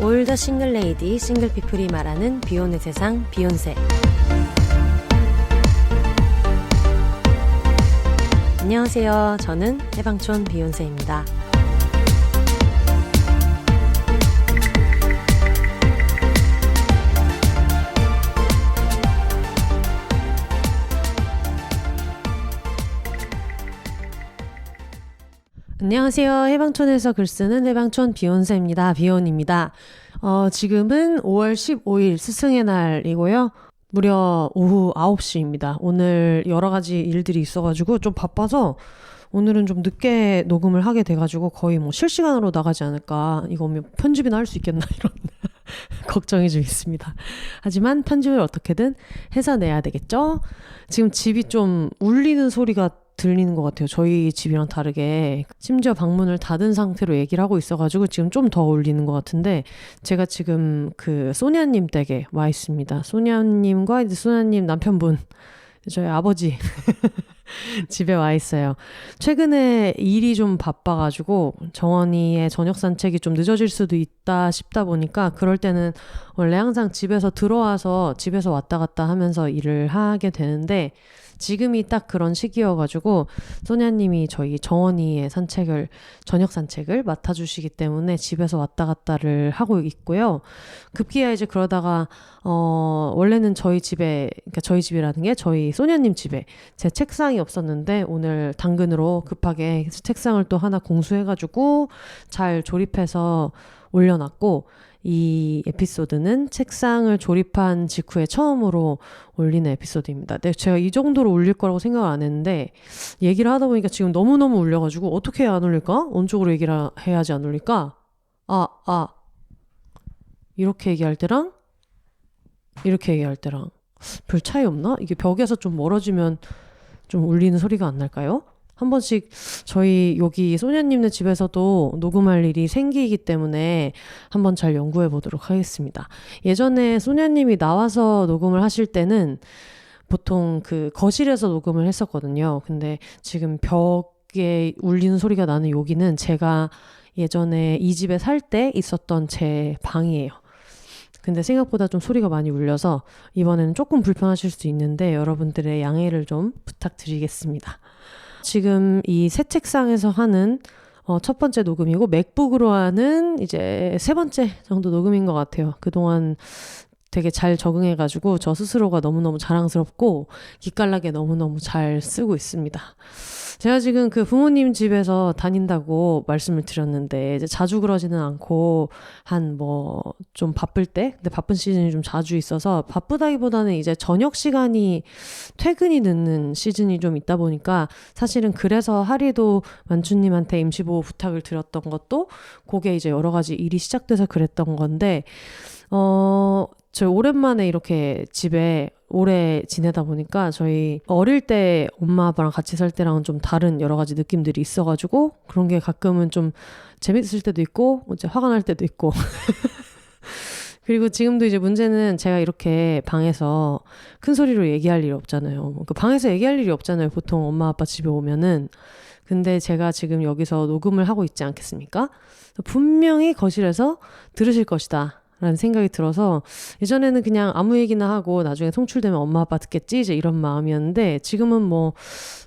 올더 싱글 레이디, 싱글 피플이 말하는 비혼의 세상, 비혼세. 안녕하세요. 저는 해방촌 비혼세입니다. 안녕하세요. 해방촌에서 글쓰는 해방촌 비혼세입니다. 비혼입니다. 지금은 5월 15일 스승의 날이고요. 무려 오후 9시입니다. 오늘 여러 가지 일들이 있어가지고 좀 바빠서 오늘은 좀 늦게 녹음을 하게 돼가지고 거의 뭐 실시간으로 나가지 않을까. 이거 편집이나 할 수 있겠나 이런 걱정이 좀 있습니다. 하지만 편집을 어떻게든 해서 내야 되겠죠? 지금 집이 좀 울리는 소리가 들리는 것 같아요. 저희 집이랑 다르게 심지어 방문을 닫은 상태로 얘기를 하고 있어가지고 지금 좀 더 울리는 것 같은데, 제가 지금 그 소냐님 댁에 와 있습니다. 소냐님과 이제 소냐님 남편분, 저희 아버지 집에 와 있어요. 최근에 일이 좀 바빠가지고 정원이의 저녁 산책이 좀 늦어질 수도 있다 싶다 보니까, 그럴 때는 원래 항상 집에서 들어와서 집에서 왔다 갔다 하면서 일을 하게 되는데, 지금이 딱 그런 시기여가지고 소냐님이 저희 정원이의 저녁 산책을 맡아주시기 때문에 집에서 왔다 갔다를 하고 있고요. 급기야 이제 그러다가 원래는 저희 집에, 그러니까 저희 집이라는 게 저희 소냐님 집에 제 책상이 없었는데 오늘 당근으로 급하게 책상을 또 하나 공수해가지고 잘 조립해서 올려놨고, 이 에피소드는 책상을 조립한 직후에 처음으로 올리는 에피소드입니다. 네, 제가 이 정도로 울릴 거라고 생각을 안 했는데 얘기를 하다 보니까 지금 너무너무 울려가지고 어떻게 해야 안 울릴까? 어느 쪽으로 얘기를 해야지 안 울릴까? 이렇게 얘기할 때랑 이렇게 얘기할 때랑 별 차이 없나? 이게 벽에서 좀 멀어지면 좀 울리는 소리가 안 날까요? 한 번씩 저희 여기 소냐님네 집에서도 녹음할 일이 생기기 때문에 한번 잘 연구해 보도록 하겠습니다. 예전에 소냐님이 나와서 녹음을 하실 때는 보통 그 거실에서 녹음을 했었거든요. 근데 지금 벽에 울리는 소리가 나는 여기는 제가 예전에 이 집에 살 때 있었던 제 방이에요. 근데 생각보다 좀 소리가 많이 울려서 이번에는 조금 불편하실 수 있는데 여러분들의 양해를 좀 부탁드리겠습니다. 지금 이 새 책상에서 하는 첫 번째 녹음이고, 맥북으로 하는 이제 세 번째 정도 녹음인 것 같아요. 그동안 되게 잘 적응해가지고 저 스스로가 너무너무 자랑스럽고 기깔나게 너무너무 잘 쓰고 있습니다. 제가 지금 그 부모님 집에서 다닌다고 말씀을 드렸는데, 이제 자주 그러지는 않고 한 좀 바쁠 때, 근데 바쁜 시즌이 좀 자주 있어서, 바쁘다기보다는 이제 저녁 시간이 퇴근이 늦는 시즌이 좀 있다 보니까, 사실은 그래서 하리도 만주님한테 임시보호 부탁을 드렸던 것도 그게 이제 여러 가지 일이 시작돼서 그랬던 건데, 저 오랜만에 이렇게 집에 오래 지내다 보니까 저희 어릴 때 엄마 아빠랑 같이 살 때랑은 좀 다른 여러 가지 느낌들이 있어가지고 그런 게 가끔은 좀 재밌을 때도 있고 이제 화가 날 때도 있고 그리고 지금도 이제 문제는 제가 이렇게 방에서 큰 소리로 얘기할 일이 없잖아요. 그 방에서 얘기할 일이 없잖아요. 보통 엄마 아빠 집에 오면은. 근데 제가 지금 여기서 녹음을 하고 있지 않겠습니까? 분명히 거실에서 들으실 것이다 라는 생각이 들어서, 예전에는 그냥 아무 얘기나 하고 나중에 송출되면 엄마 아빠 듣겠지 이제 이런 마음이었는데, 지금은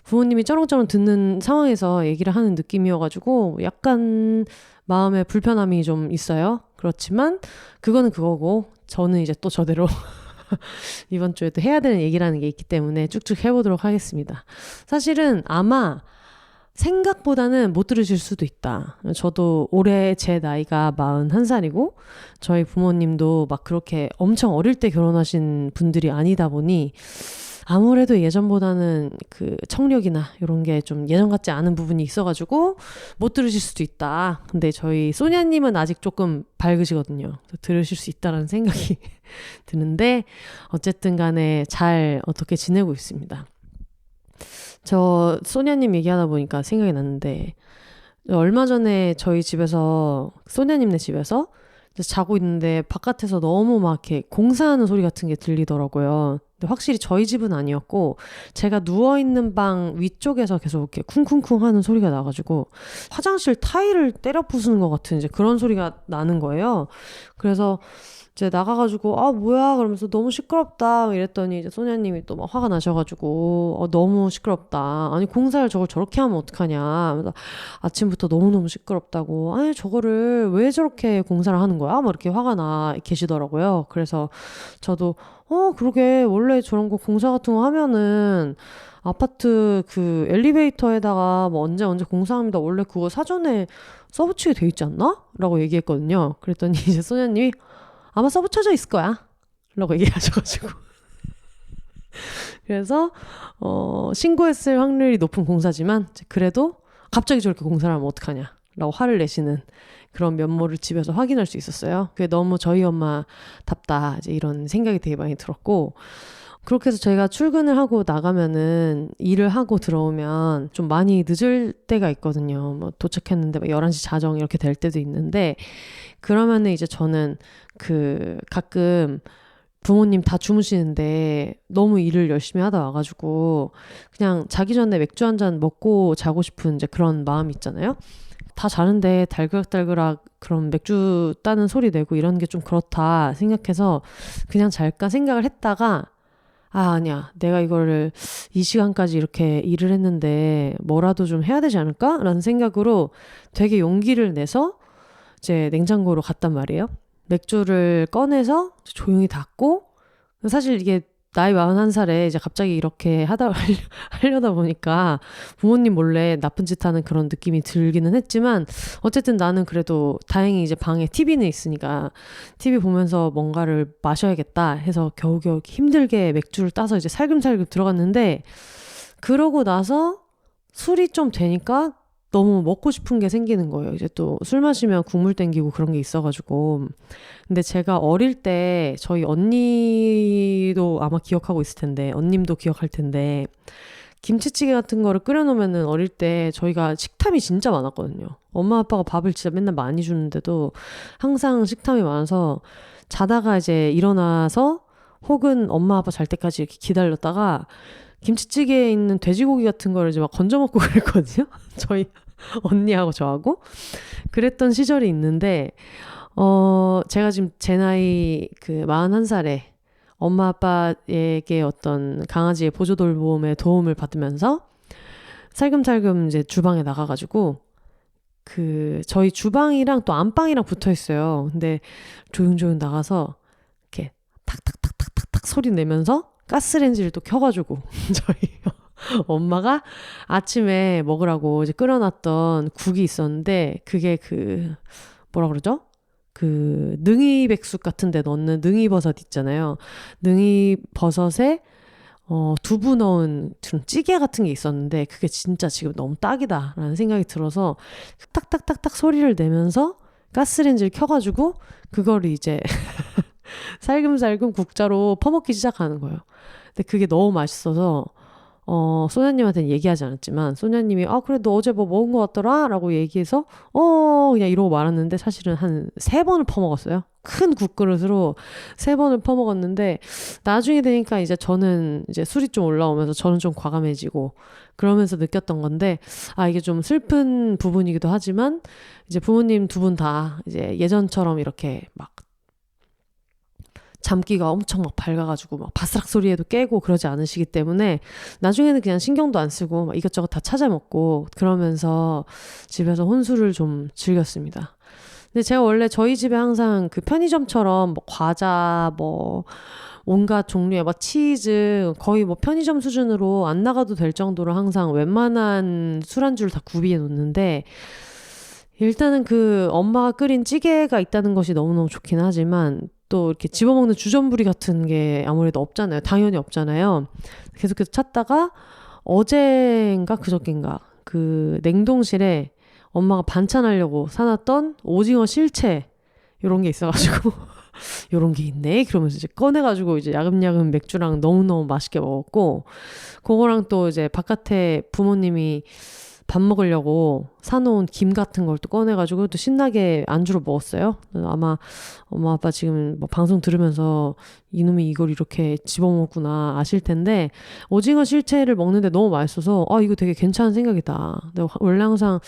부모님이 쩌렁쩌렁 듣는 상황에서 얘기를 하는 느낌이어가지고 약간 마음에 불편함이 좀 있어요. 그렇지만 그거는 그거고, 저는 이제 또 저대로 이번 주에 또 해야 되는 얘기라는 게 있기 때문에 쭉쭉 해보도록 하겠습니다. 사실은 아마 생각보다는 못 들으실 수도 있다. 저도 올해 제 나이가 41살이고 저희 부모님도 막 그렇게 엄청 어릴 때 결혼하신 분들이 아니다 보니 아무래도 예전보다는 그 청력이나 이런 게 좀 예전 같지 않은 부분이 있어가지고 못 들으실 수도 있다. 근데 저희 소냐님은 아직 조금 밝으시거든요. 들으실 수 있다라는 생각이 드는데, 어쨌든 간에 잘 어떻게 지내고 있습니다. 저 소냐님 얘기하다 보니까 생각이 났는데, 얼마 전에 저희 집에서, 소냐님네 집에서 자고 있는데 바깥에서 너무 막 이렇게 공사하는 소리 같은 게 들리더라고요. 근데 확실히 저희 집은 아니었고 제가 누워있는 방 위쪽에서 계속 이렇게 쿵쿵쿵 하는 소리가 나가지고 화장실 타일을 때려 부수는 것 같은 이제 그런 소리가 나는 거예요. 그래서 이제 나가가지고 아 뭐야 그러면서 너무 시끄럽다 이랬더니 이제 소냐님이 또 막 화가 나셔가지고 너무 시끄럽다. 아니 공사를 저걸 저렇게 하면 어떡하냐. 그래서 아침부터 너무너무 시끄럽다고. 아니 저거를 왜 저렇게 공사를 하는 거야? 막 이렇게 화가 나 계시더라고요. 그래서 저도 그러게 원래 저런 거 공사 같은 거 하면은 아파트 그 엘리베이터에다가 뭐 언제 공사합니다. 원래 그거 사전에 써붙이게 돼 있지 않나? 라고 얘기했거든요. 그랬더니 이제 소냐님이 아마 써붙여져 있을 거야 라고 얘기하셔가지고 그래서 신고했을 확률이 높은 공사지만 그래도 갑자기 저렇게 공사를 하면 어떡하냐 라고 화를 내시는 그런 면모를 집에서 확인할 수 있었어요. 그게 너무 저희 엄마답다 이제 이런 생각이 되게 많이 들었고, 그렇게 해서 저희가 출근을 하고 나가면은 일을 하고 들어오면 좀 많이 늦을 때가 있거든요. 뭐 도착했는데 11시 자정 이렇게 될 때도 있는데, 그러면은 이제 저는 가끔 부모님 다 주무시는데 너무 일을 열심히 하다 와가지고 그냥 자기 전에 맥주 한 잔 먹고 자고 싶은 이제 그런 마음이 있잖아요. 다 자는데 달그락달그락 그런 맥주 따는 소리 내고 이런 게 좀 그렇다 생각해서 그냥 잘까 생각을 했다가 아니야 내가 이거를 이 시간까지 이렇게 일을 했는데 뭐라도 좀 해야 되지 않을까? 라는 생각으로 되게 용기를 내서 이제 냉장고로 갔단 말이에요. 맥주를 꺼내서 조용히 닫고, 사실 이게 나이 41살에 이제 갑자기 이렇게 하려다 보니까 부모님 몰래 나쁜 짓 하는 그런 느낌이 들기는 했지만, 어쨌든 나는 그래도 다행히 이제 방에 TV는 있으니까 TV 보면서 뭔가를 마셔야겠다 해서 겨우겨우 힘들게 맥주를 따서 이제 살금살금 들어갔는데, 그러고 나서 술이 좀 되니까 너무 먹고 싶은 게 생기는 거예요. 이제 또 술 마시면 국물 땡기고 그런 게 있어가지고. 근데 제가 어릴 때 저희 언니도 아마 기억하고 있을 텐데, 언님도 기억할 텐데, 김치찌개 같은 거를 끓여놓으면은 어릴 때 저희가 식탐이 진짜 많았거든요. 엄마 아빠가 밥을 진짜 맨날 많이 주는데도 항상 식탐이 많아서 자다가 이제 일어나서 혹은 엄마 아빠 잘 때까지 이렇게 기다렸다가 김치찌개에 있는 돼지고기 같은 거를 이제 막 건져 먹고 그랬거든요. 저희 언니하고 저하고. 그랬던 시절이 있는데, 제가 지금 제 나이 41살에 엄마 아빠에게 어떤 강아지의 보조돌봄의 도움을 받으면서 살금살금 이제 주방에 나가가지고 저희 주방이랑 또 안방이랑 붙어 있어요. 근데 조용조용 나가서 이렇게 탁탁탁탁탁탁 소리 내면서 가스레인지를 또 켜가지고 저희 엄마가 아침에 먹으라고 이제 끓여놨던 국이 있었는데, 그게 뭐라 그러죠? 능이백숙 같은 데 넣는 능이버섯 있잖아요. 능이버섯에 두부 넣은 좀 찌개 같은 게 있었는데, 그게 진짜 지금 너무 딱이다라는 생각이 들어서 탁탁탁탁 소리를 내면서 가스레인지를 켜가지고 그거를 이제 살금살금 국자로 퍼먹기 시작하는 거예요. 근데 그게 너무 맛있어서 소냐님한테는 얘기하지 않았지만, 소냐님이 그래 너 어제 뭐 먹은 거 같더라? 라고 얘기해서 그냥 이러고 말았는데, 사실은 한 3번을 퍼먹었어요. 큰 국그릇으로 3번을 퍼먹었는데, 나중에 되니까 이제 저는 이제 술이 좀 올라오면서 저는 좀 과감해지고 그러면서 느꼈던 건데, 이게 좀 슬픈 부분이기도 하지만 이제 부모님 두 분 다 이제 예전처럼 이렇게 막 잠기가 엄청 막 밝아가지고 막 바스락 소리에도 깨고 그러지 않으시기 때문에 나중에는 그냥 신경도 안 쓰고 막 이것저것 다 찾아 먹고 그러면서 집에서 혼술을 좀 즐겼습니다. 근데 제가 원래 저희 집에 항상 편의점처럼 뭐 과자 뭐 온갖 종류의 막 치즈 거의 뭐 편의점 수준으로 안 나가도 될 정도로 항상 웬만한 술안주를 다 구비해 놓는데, 일단은 엄마가 끓인 찌개가 있다는 것이 너무너무 좋긴 하지만 또 이렇게 집어먹는 주전부리 같은 게 아무래도 없잖아요. 당연히 없잖아요. 계속해서 찾다가 어젠가 그저께인가 냉동실에 엄마가 반찬하려고 사놨던 오징어 실채 이런 게 있어가지고 이런 게 있네 그러면서 이제 꺼내가지고 이제 야금야금 맥주랑 너무너무 맛있게 먹었고, 그거랑 또 이제 바깥에 부모님이 밥 먹으려고 사놓은 김 같은 걸 또 꺼내가지고 또 신나게 안주로 먹었어요. 아마 엄마 아빠 지금 뭐 방송 들으면서 이놈이 이걸 이렇게 집어먹구나 아실 텐데, 오징어 실체를 먹는데 너무 맛있어서 이거 되게 괜찮은 생각이다. 근데 원래 항상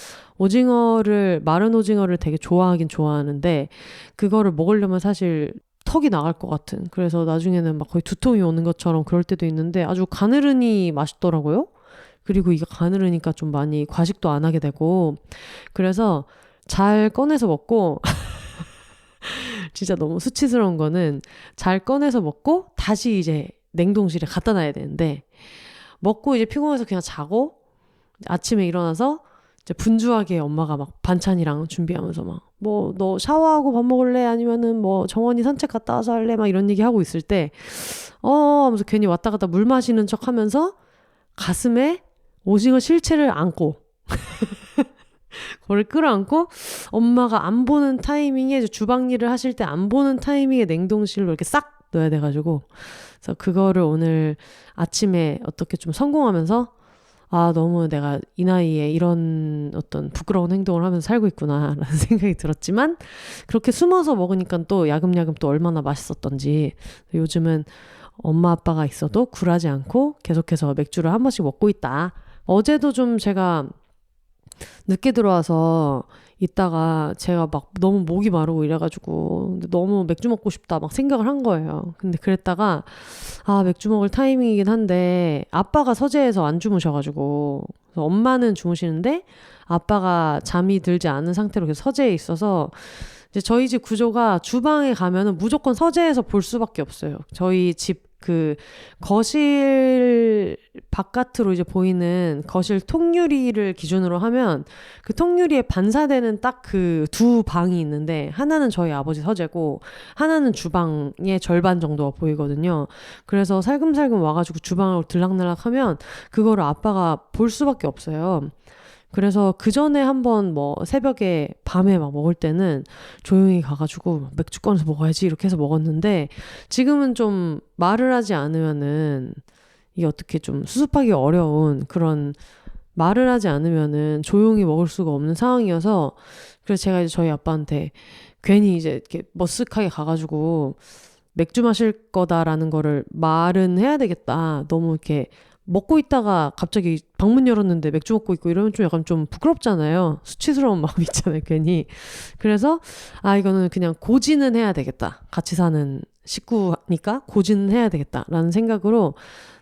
마른 오징어를 되게 좋아하긴 좋아하는데 그거를 먹으려면 사실 턱이 나갈 것 같은, 그래서 나중에는 막 거의 두통이 오는 것처럼 그럴 때도 있는데 아주 가느르니 맛있더라고요. 그리고 이게 가느르니까 좀 많이 과식도 안 하게 되고, 그래서 잘 꺼내서 먹고 진짜 너무 수치스러운 거는 잘 꺼내서 먹고 다시 이제 냉동실에 갖다 놔야 되는데, 먹고 이제 피곤해서 그냥 자고 아침에 일어나서 이제 분주하게 엄마가 막 반찬이랑 준비하면서 막 뭐 너 샤워하고 밥 먹을래? 아니면은 뭐 정원이 산책 갔다 와서 할래? 막 이런 얘기 하고 있을 때 하면서 괜히 왔다 갔다 물 마시는 척 하면서 가슴에 오징어 실체를 안고 그걸 끌어안고 엄마가 안 보는 타이밍에, 주방 일을 하실 때 안 보는 타이밍에 냉동실로 이렇게 싹 넣어야 돼가지고, 그래서 그거를 오늘 아침에 어떻게 좀 성공하면서 너무 내가 이 나이에 이런 어떤 부끄러운 행동을 하면서 살고 있구나 라는 생각이 들었지만, 그렇게 숨어서 먹으니까 또 야금야금 또 얼마나 맛있었던지, 요즘은 엄마 아빠가 있어도 굴하지 않고 계속해서 맥주를 한 번씩 먹고 있다. 어제도 좀 제가 늦게 들어와서 있다가 제가 막 너무 목이 마르고 이래가지고 너무 맥주 먹고 싶다 막 생각을 한 거예요. 근데 그랬다가 맥주 먹을 타이밍이긴 한데 아빠가 서재에서 안 주무셔가지고, 그래서 엄마는 주무시는데 아빠가 잠이 들지 않은 상태로 계속 서재에 있어서, 이제 저희 집 구조가 주방에 가면은 무조건 서재에서 볼 수밖에 없어요. 저희 집 그 거실 바깥으로 이제 보이는 거실 통유리를 기준으로 하면 그 통유리에 반사되는 딱 그 두 방이 있는데, 하나는 저희 아버지 서재고 하나는 주방의 절반 정도가 보이거든요. 그래서 살금살금 와가지고 주방으로 들락날락 하면 그거를 아빠가 볼 수밖에 없어요. 그래서 그 전에 한번 뭐 새벽에 밤에 막 먹을 때는 조용히 가가지고 맥주 꺼내서 먹어야지 이렇게 해서 먹었는데, 지금은 좀 말을 하지 않으면은 이게 어떻게 좀 수습하기 어려운 그런, 말을 하지 않으면은 조용히 먹을 수가 없는 상황이어서, 그래서 제가 이제 저희 아빠한테 괜히 이제 이렇게 머쓱하게 가가지고 맥주 마실 거다라는 거를 말은 해야 되겠다. 너무 이렇게 먹고 있다가 갑자기 방문 열었는데 맥주 먹고 있고 이러면 좀 약간 좀 부끄럽잖아요. 수치스러운 마음 있잖아요, 괜히. 그래서 이거는 그냥 고지는 해야 되겠다. 같이 사는 식구니까 고지는 해야 되겠다라는 생각으로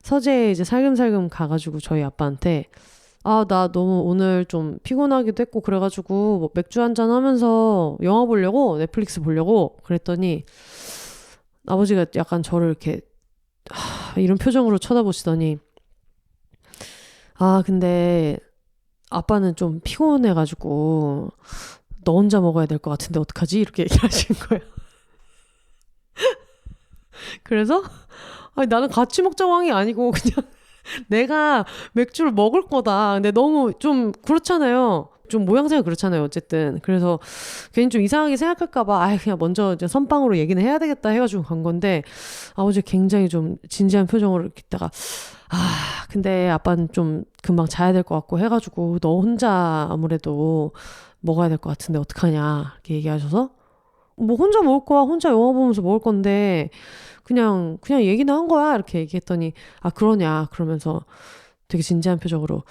서재에 이제 살금살금 가가지고 저희 아빠한테 나 너무 오늘 좀 피곤하기도 했고 그래가지고 뭐 맥주 한잔 하면서 영화 보려고, 넷플릭스 보려고 그랬더니 아버지가 약간 저를 이렇게 이런 표정으로 쳐다보시더니 근데 아빠는 좀 피곤해가지고 너 혼자 먹어야 될 것 같은데 어떡하지? 이렇게 얘기하신 거예요. 그래서 나는 같이 먹자고 한 게 아니고 그냥 내가 맥주를 먹을 거다. 근데 너무 좀 그렇잖아요. 좀 모양새가 그렇잖아요. 어쨌든. 그래서 괜히 좀 이상하게 생각할까봐 그냥 먼저 이제 선빵으로 얘기는 해야 되겠다 해가지고 간 건데, 아버지 굉장히 좀 진지한 표정으로 이렇게 있다가 근데 아빠는 좀 금방 자야 될 것 같고 해가지고 너 혼자 아무래도 먹어야 될 것 같은데 어떡하냐 이렇게 얘기하셔서, 뭐 혼자 먹을 거야, 혼자 영화 보면서 먹을 건데 그냥 얘기는 한 거야 이렇게 얘기했더니 그러냐 그러면서 되게 진지한 표정으로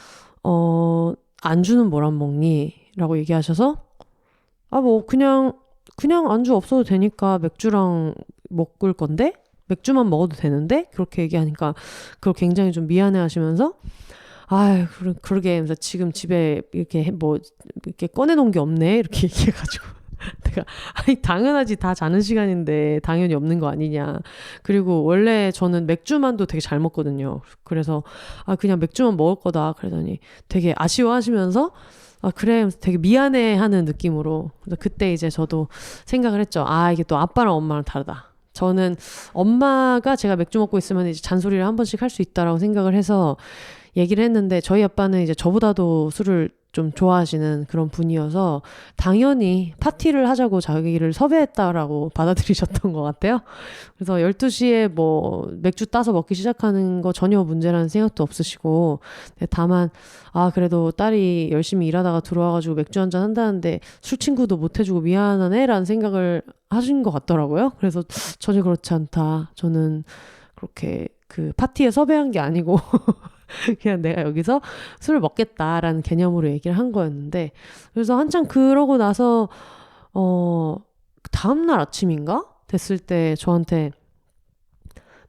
안주는 뭘 안 먹니? 라고 얘기하셔서 뭐 그냥 안주 없어도 되니까 맥주랑 먹을 건데 맥주만 먹어도 되는데 그렇게 얘기하니까 그걸 굉장히 좀 미안해 하시면서 그러게 하면서 지금 집에 이렇게 뭐 이렇게 꺼내놓은 게 없네 이렇게 얘기해가지고 내가 당연하지, 다 자는 시간인데 당연히 없는 거 아니냐. 그리고 원래 저는 맥주만도 되게 잘 먹거든요. 그래서 그냥 맥주만 먹을 거다 그러더니 되게 아쉬워하시면서 그래 되게 미안해하는 느낌으로. 그래서 그때 이제 저도 생각을 했죠. 이게 또 아빠랑 엄마랑 다르다. 저는 엄마가 제가 맥주 먹고 있으면 이제 잔소리를 한 번씩 할 수 있다라고 생각을 해서 얘기를 했는데, 저희 아빠는 이제 저보다도 술을 좀 좋아하시는 그런 분이어서 당연히 파티를 하자고 자기를 섭외했다라고 받아들이셨던 것 같아요. 그래서 12시에 뭐 맥주 따서 먹기 시작하는 거 전혀 문제라는 생각도 없으시고, 다만 그래도 딸이 열심히 일하다가 들어와가지고 맥주 한잔 한다는데 술 친구도 못 해주고 미안하네 라는 생각을 하신 것 같더라고요. 그래서 전혀 그렇지 않다. 저는 그렇게 그 파티에 섭외한 게 아니고 그냥 내가 여기서 술을 먹겠다라는 개념으로 얘기를 한 거였는데, 그래서 한참 그러고 나서 다음날 아침인가? 됐을 때 저한테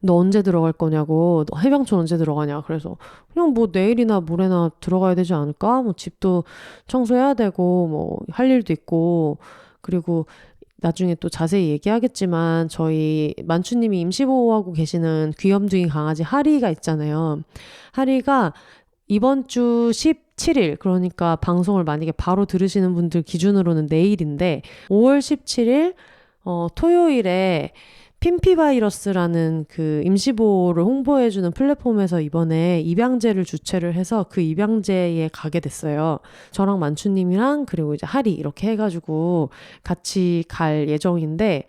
너 언제 들어갈 거냐고, 너 해병촌 언제 들어가냐. 그래서 그냥 뭐 내일이나 모레나 들어가야 되지 않을까? 뭐 집도 청소해야 되고 뭐 할 일도 있고, 그리고 나중에 또 자세히 얘기하겠지만 저희 만추님이 임시보호하고 계시는 귀염둥이 강아지 하리가 있잖아요. 하리가 이번 주 17일, 그러니까 방송을 만약에 바로 들으시는 분들 기준으로는 내일인데 5월 17일 토요일에 핀피바이러스라는 그 임시보호를 홍보해주는 플랫폼에서 이번에 입양제를 주최를 해서 그 입양제에 가게 됐어요. 저랑 만추님이랑 그리고 이제 하리 이렇게 해가지고 같이 갈 예정인데,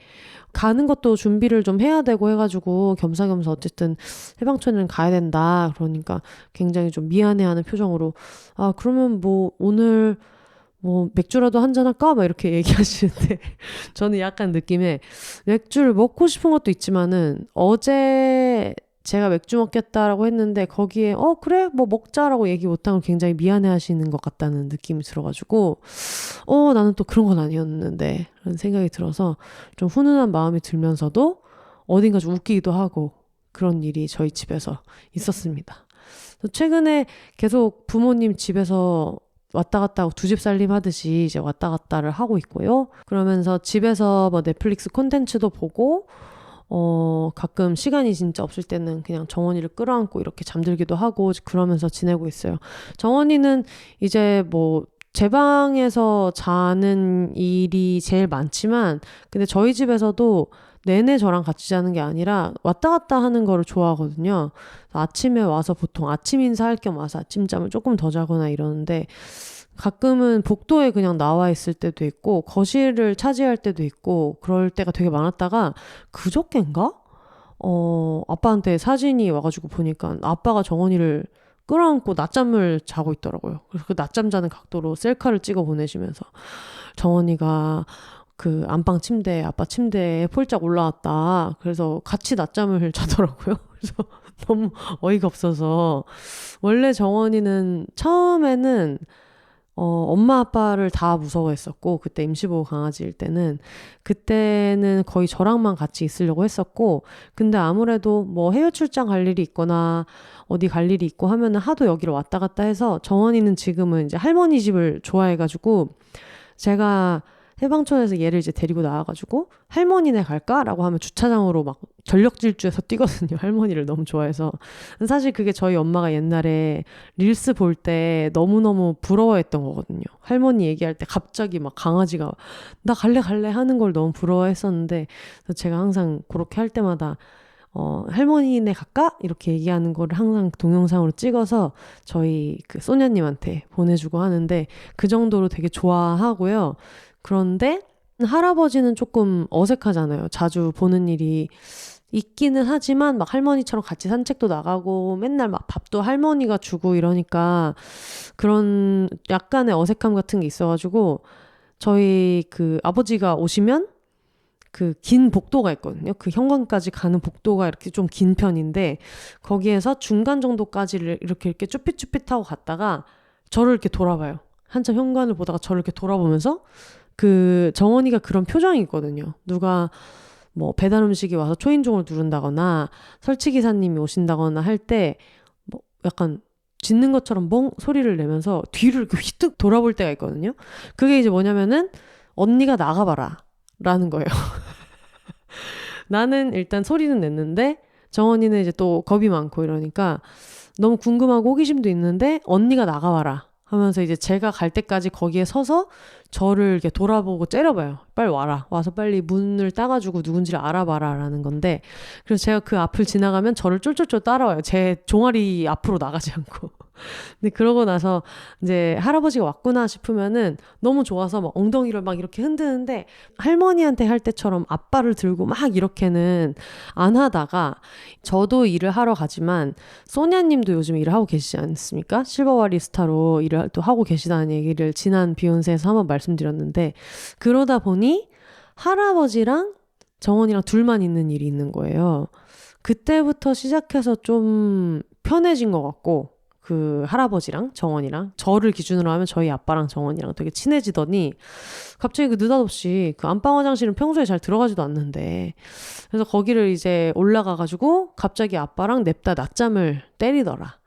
가는 것도 준비를 좀 해야 되고 해가지고 겸사겸사 어쨌든 해방촌에는 가야 된다. 그러니까 굉장히 좀 미안해하는 표정으로 그러면 뭐 오늘 뭐 맥주라도 한잔 할까? 막 이렇게 얘기하시는데 저는 약간 느낌에 맥주를 먹고 싶은 것도 있지만은 어제 제가 맥주 먹겠다라고 했는데 거기에 그래 뭐 먹자라고 얘기 못한 걸 굉장히 미안해 하시는 것 같다는 느낌이 들어가지고 나는 또 그런 건 아니었는데 라는 생각이 들어서 좀 훈훈한 마음이 들면서도 어딘가 좀 웃기기도 하고 그런 일이 저희 집에서 있었습니다. 최근에 계속 부모님 집에서 왔다 갔다 하고 두 집 살림 하듯이 이제 왔다 갔다를 하고 있고요. 그러면서 집에서 뭐 넷플릭스 콘텐츠도 보고 가끔 시간이 진짜 없을 때는 그냥 정원이를 끌어안고 이렇게 잠들기도 하고 그러면서 지내고 있어요. 정원이는 이제 뭐 제 방에서 자는 일이 제일 많지만, 근데 저희 집에서도 내내 저랑 같이 자는 게 아니라 왔다 갔다 하는 거를 좋아하거든요. 아침에 와서 보통 아침 인사할 겸 와서 아침잠을 조금 더 자거나 이러는데, 가끔은 복도에 그냥 나와 있을 때도 있고 거실을 차지할 때도 있고 그럴 때가 되게 많았다가 그저껜가? 아빠한테 사진이 와가지고 보니까 아빠가 정원이를 끌어안고 낮잠을 자고 있더라고요. 그래서 그 낮잠 자는 각도로 셀카를 찍어 보내시면서 정원이가 그 안방 침대에 아빠 침대에 폴짝 올라왔다. 그래서 같이 낮잠을 자더라고요. 그래서 너무 어이가 없어서, 원래 정원이는 처음에는 엄마 아빠를 다 무서워했었고, 그때 임시보호 강아지일 그때는 거의 저랑만 같이 있으려고 했었고, 근데 아무래도 뭐 해외 출장 갈 일이 있거나 어디 갈 일이 있고 하면은 하도 여기를 왔다 갔다 해서, 정원이는 지금은 이제 할머니 집을 좋아해가지고 제가 해방촌에서 얘를 이제 데리고 나와가지고 할머니네 갈까라고 하면 주차장으로 막 전력 질주해서 뛰거든요. 할머니를 너무 좋아해서. 사실 그게 저희 엄마가 옛날에 릴스 볼 때 너무너무 부러워했던 거거든요. 할머니 얘기할 때 갑자기 막 강아지가 나 갈래 하는 걸 너무 부러워했었는데, 그래서 제가 항상 그렇게 할 때마다 할머니네 갈까? 이렇게 얘기하는 거를 항상 동영상으로 찍어서 저희 그 소녀님한테 보내주고 하는데, 그 정도로 되게 좋아하고요. 그런데 할아버지는 조금 어색하잖아요. 자주 보는 일이 있기는 하지만 막 할머니처럼 같이 산책도 나가고 맨날 막 밥도 할머니가 주고 이러니까 그런 약간의 어색함 같은 게 있어가지고, 저희 그 아버지가 오시면 그 긴 복도가 있거든요. 그 현관까지 가는 복도가 이렇게 좀 긴 편인데, 거기에서 중간 정도까지를 이렇게 쭈삣쭈삣 하고 갔다가 저를 이렇게 돌아봐요. 한참 현관을 보다가 저를 이렇게 돌아보면서, 그 정원이가 그런 표정이 있거든요. 누가 뭐 배달 음식이 와서 초인종을 누른다거나 설치기사님이 오신다거나 할 때 뭐 약간 짖는 것처럼 멍 소리를 내면서 뒤를 이렇게 휘뜩 돌아볼 때가 있거든요. 그게 이제 뭐냐면은 언니가 나가봐라 라는 거예요. 나는 일단 소리는 냈는데 정원이는 이제 또 겁이 많고 이러니까 너무 궁금하고 호기심도 있는데 언니가 나가봐라 하면서 이제 제가 갈 때까지 거기에 서서 저를 이렇게 돌아보고 째려봐요. 빨리 와라. 와서 빨리 문을 따가지고 누군지를 알아봐라 라는 건데, 그래서 제가 그 앞을 지나가면 저를 쫄쫄쫄 따라와요. 제 종아리 앞으로 나가지 않고. 근데 그러고 나서 이제 할아버지가 왔구나 싶으면은 너무 좋아서 막 엉덩이를 막 이렇게 흔드는데 할머니한테 할 때처럼 앞발을 들고 막 이렇게는 안 하다가 저도 일을 하러 가지만 소냐님도 요즘 일을 하고 계시지 않습니까? 실버와리 스타로 일을 또 하고 계시다는 얘기를 지난 비욘세에서 한번 말씀드렸는데 그러다 보니 할아버지랑 정원이랑 둘만 있는 일이 있는 거예요. 그때부터 시작해서 좀 편해진 것 같고 그 할아버지랑 정원이랑 저를 기준으로 하면 저희 아빠랑 정원이랑 되게 친해지더니 갑자기 그 느닷없이 그 안방 화장실은 평소에 잘 들어가지도 않는데 그래서 거기를 이제 올라가가지고 갑자기 아빠랑 냅다 낮잠을 때리더라.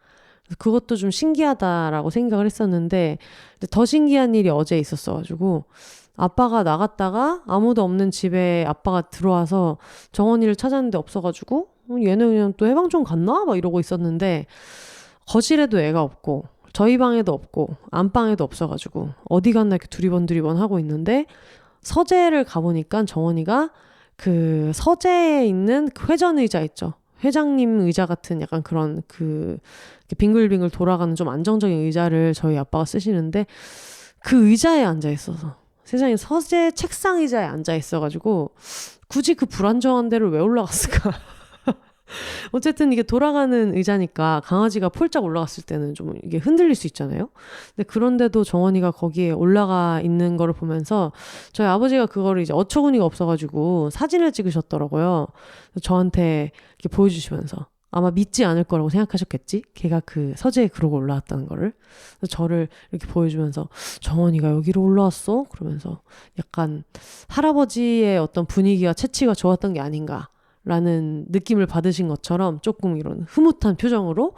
그것도 좀 신기하다라고 생각을 했었는데 더 신기한 일이 어제 있었어가지고 아빠가 나갔다가 아무도 없는 집에 아빠가 들어와서 정원이를 찾았는데 없어가지고 얘는 그냥 또 해방촌 갔나? 막 이러고 있었는데 거실에도 애가 없고 저희 방에도 없고 안방에도 없어가지고 어디 갔나 이렇게 두리번 하고 있는데 서재를 가보니까 정원이가 그 서재에 있는 그 회전 의자 있죠. 회장님 의자 같은 약간 그런 그 빙글빙글 돌아가는 좀 안정적인 의자를 저희 아빠가 쓰시는데 그 의자에 앉아 있어서 세상에 서재 책상 의자에 앉아 있어가지고 굳이 그 불안정한 데를 왜 올라갔을까? 어쨌든 이게 돌아가는 의자니까 강아지가 폴짝 올라갔을 때는 좀 이게 흔들릴 수 있잖아요. 근데 그런데도 정원이가 거기에 올라가 있는 거를 보면서 저희 아버지가 그거를 이제 어처구니가 없어가지고 사진을 찍으셨더라고요. 저한테 이렇게 보여주시면서 아마 믿지 않을 거라고 생각하셨겠지? 걔가 그 서재에 그러고 올라왔다는 거를. 그래서 저를 이렇게 보여주면서 정원이가 여기로 올라왔어? 그러면서 약간 할아버지의 어떤 분위기와 채취가 좋았던 게 아닌가 라는 느낌을 받으신 것처럼 조금 이런 흐뭇한 표정으로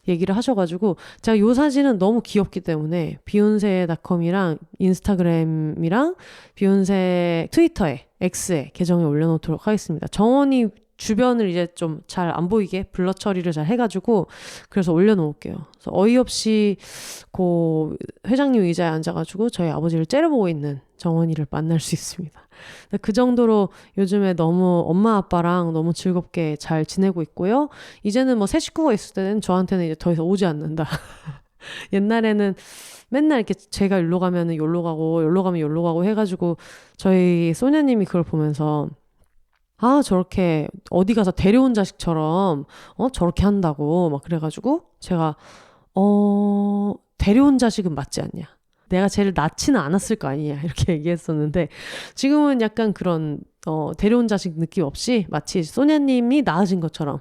얘기를 하셔가지고 제가 요 사진은 너무 귀엽기 때문에 비욘세닷컴이랑 인스타그램이랑 비욘세 트위터에 X에 계정에 올려놓도록 하겠습니다. 정원이 주변을 이제 좀 잘 안 보이게 블러 처리를 잘 해가지고 그래서 올려놓을게요. 그래서 어이없이 그 회장님 의자에 앉아가지고 저희 아버지를 째려보고 있는 정원이를 만날 수 있습니다. 그 정도로 요즘에 너무 엄마 아빠랑 너무 즐겁게 잘 지내고 있고요. 이제는 뭐 새 식구가 있을 때는 저한테는 이제 더 이상 오지 않는다. 옛날에는 맨날 이렇게 제가 일로 가면은 여기로 가고 여기로 가면 여기로 가고 해가지고 저희 소냐님이 그걸 보면서 아 저렇게 어디 가서 데려온 자식처럼 저렇게 한다고 막 그래가지고 제가 데려온 자식은 맞지 않냐. 내가 쟤를 낳지는 않았을 거 아니냐 이렇게 얘기했었는데 지금은 약간 그런 데려온 자식 느낌 없이 마치 소냐님이 낳아진 것처럼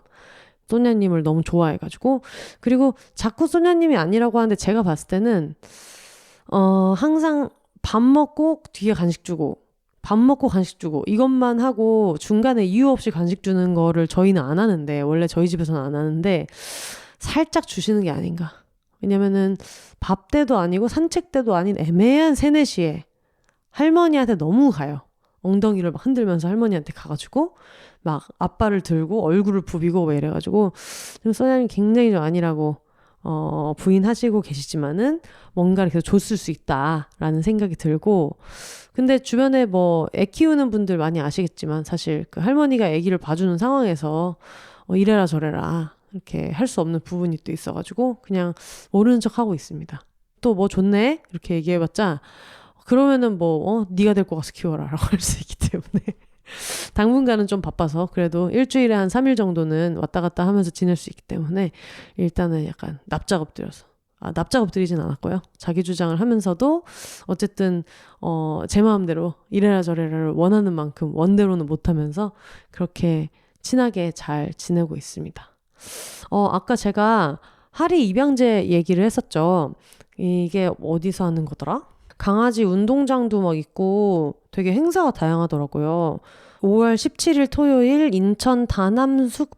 소냐님을 너무 좋아해가지고 그리고 자꾸 소냐님이 아니라고 하는데 제가 봤을 때는 항상 밥 먹고 뒤에 간식 주고 밥 먹고 간식 주고 이것만 하고 중간에 이유 없이 간식 주는 거를 저희는 안 하는데 원래 저희 집에서는 안 하는데 살짝 주시는 게 아닌가. 왜냐면은 밥 때도 아니고 산책 때도 아닌 애매한 3, 4시에 할머니한테 너무 가요. 엉덩이를 막 흔들면서 할머니한테 가가지고 막 앞발을 들고 얼굴을 부비고 막 이래가지고 지금 소냐님 굉장히 좀 아니라고 부인하시고 계시지만은 뭔가를 계속 줬을 수 있다라는 생각이 들고 근데 주변에 뭐 애 키우는 분들 많이 아시겠지만 사실 그 할머니가 아기를 봐주는 상황에서 이래라 저래라 이렇게 할 수 없는 부분이 또 있어가지고 그냥 모르는 척 하고 있습니다. 또 뭐 좋네 이렇게 얘기해봤자 그러면은 뭐 네가 데리고 가서 키워라 라고 할 수 있기 때문에 당분간은 좀 바빠서 그래도 일주일에 한 3일 정도는 왔다 갔다 하면서 지낼 수 있기 때문에 일단은 약간 납작 엎드려서 납작 엎드리진 않았고요. 자기 주장을 하면서도 어쨌든 제 마음대로 이래라 저래라를 원하는 만큼 원대로는 못하면서 그렇게 친하게 잘 지내고 있습니다. 아까 제가 하리 입양제 얘기를 했었죠. 이게 어디서 하는 거더라? 강아지 운동장도 막 있고 되게 행사가 다양하더라고요. 5월 17일 토요일 인천 다남숲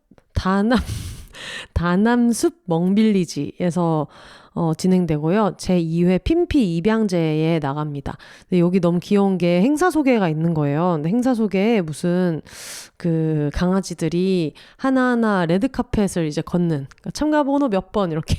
멍빌리지에서 진행되고요. 제2회 핀피 입양제에 나갑니다. 근데 여기 너무 귀여운 게 행사 소개가 있는 거예요. 근데 행사 소개에 무슨 그 강아지들이 하나하나 레드카펫을 이제 걷는 그러니까 참가 번호 몇 번 이렇게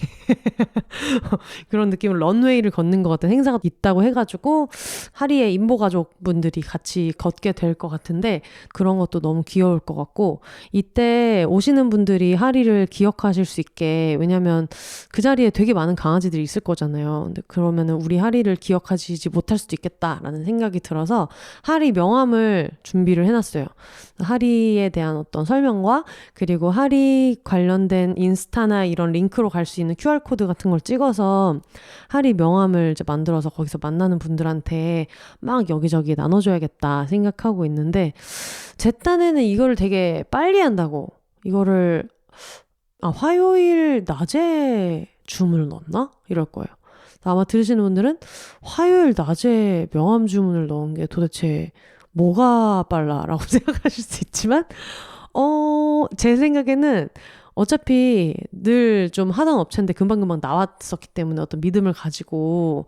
그런 느낌으로 런웨이를 걷는 것 같은 행사가 있다고 해가지고 하리의 인보가족분들이 같이 걷게 될 것 같은데 그런 것도 너무 귀여울 것 같고 이때 오시는 분들이 하리를 기억하실 수 있게 왜냐면 그 자리에 되게 많은 강아지들이 있을 거잖아요. 근데 그러면은 우리 하리를 기억하지 못할 수도 있겠다라는 생각이 들어서 하리 명함을 준비를 해놨어요. 하리에 대한 어떤 설명과 그리고 하리 관련된 인스타나 이런 링크로 갈 수 있는 QR코드 같은 걸 찍어서 하리 명함을 이제 만들어서 거기서 만나는 분들한테 막 여기저기 나눠줘야겠다 생각하고 있는데, 제 딴에는 이거를 되게 빨리 한다고, 이거를 화요일 낮에 주문을 넣었나? 이럴 거예요. 아마 들으시는 분들은 화요일 낮에 명함 주문을 넣은 게 도대체 뭐가 빨라라고 생각하실 수 있지만, 제 생각에는 어차피 늘 좀 하던 업체인데 금방금방 나왔었기 때문에 어떤 믿음을 가지고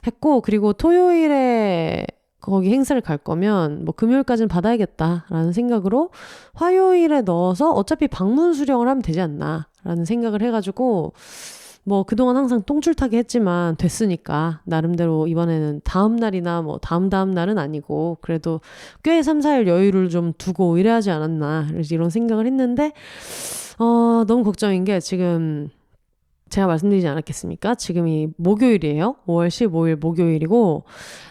했고, 그리고 토요일에 거기 행사를 갈 거면 뭐 금요일까지는 받아야겠다라는 생각으로 화요일에 넣어서 어차피 방문 수령을 하면 되지 않나라는 생각을 해가지고, 뭐 그동안 항상 똥줄타기 했지만 됐으니까 나름대로 이번에는 다음 날이나 뭐 다음 날은 아니고 그래도 꽤 3, 4일 여유를 좀 두고 이래야지 않았나, 이런 생각을 했는데 너무 걱정인 게, 지금 제가 말씀드리지 않았겠습니까? 지금이 목요일이에요. 5월 15일 목요일이고,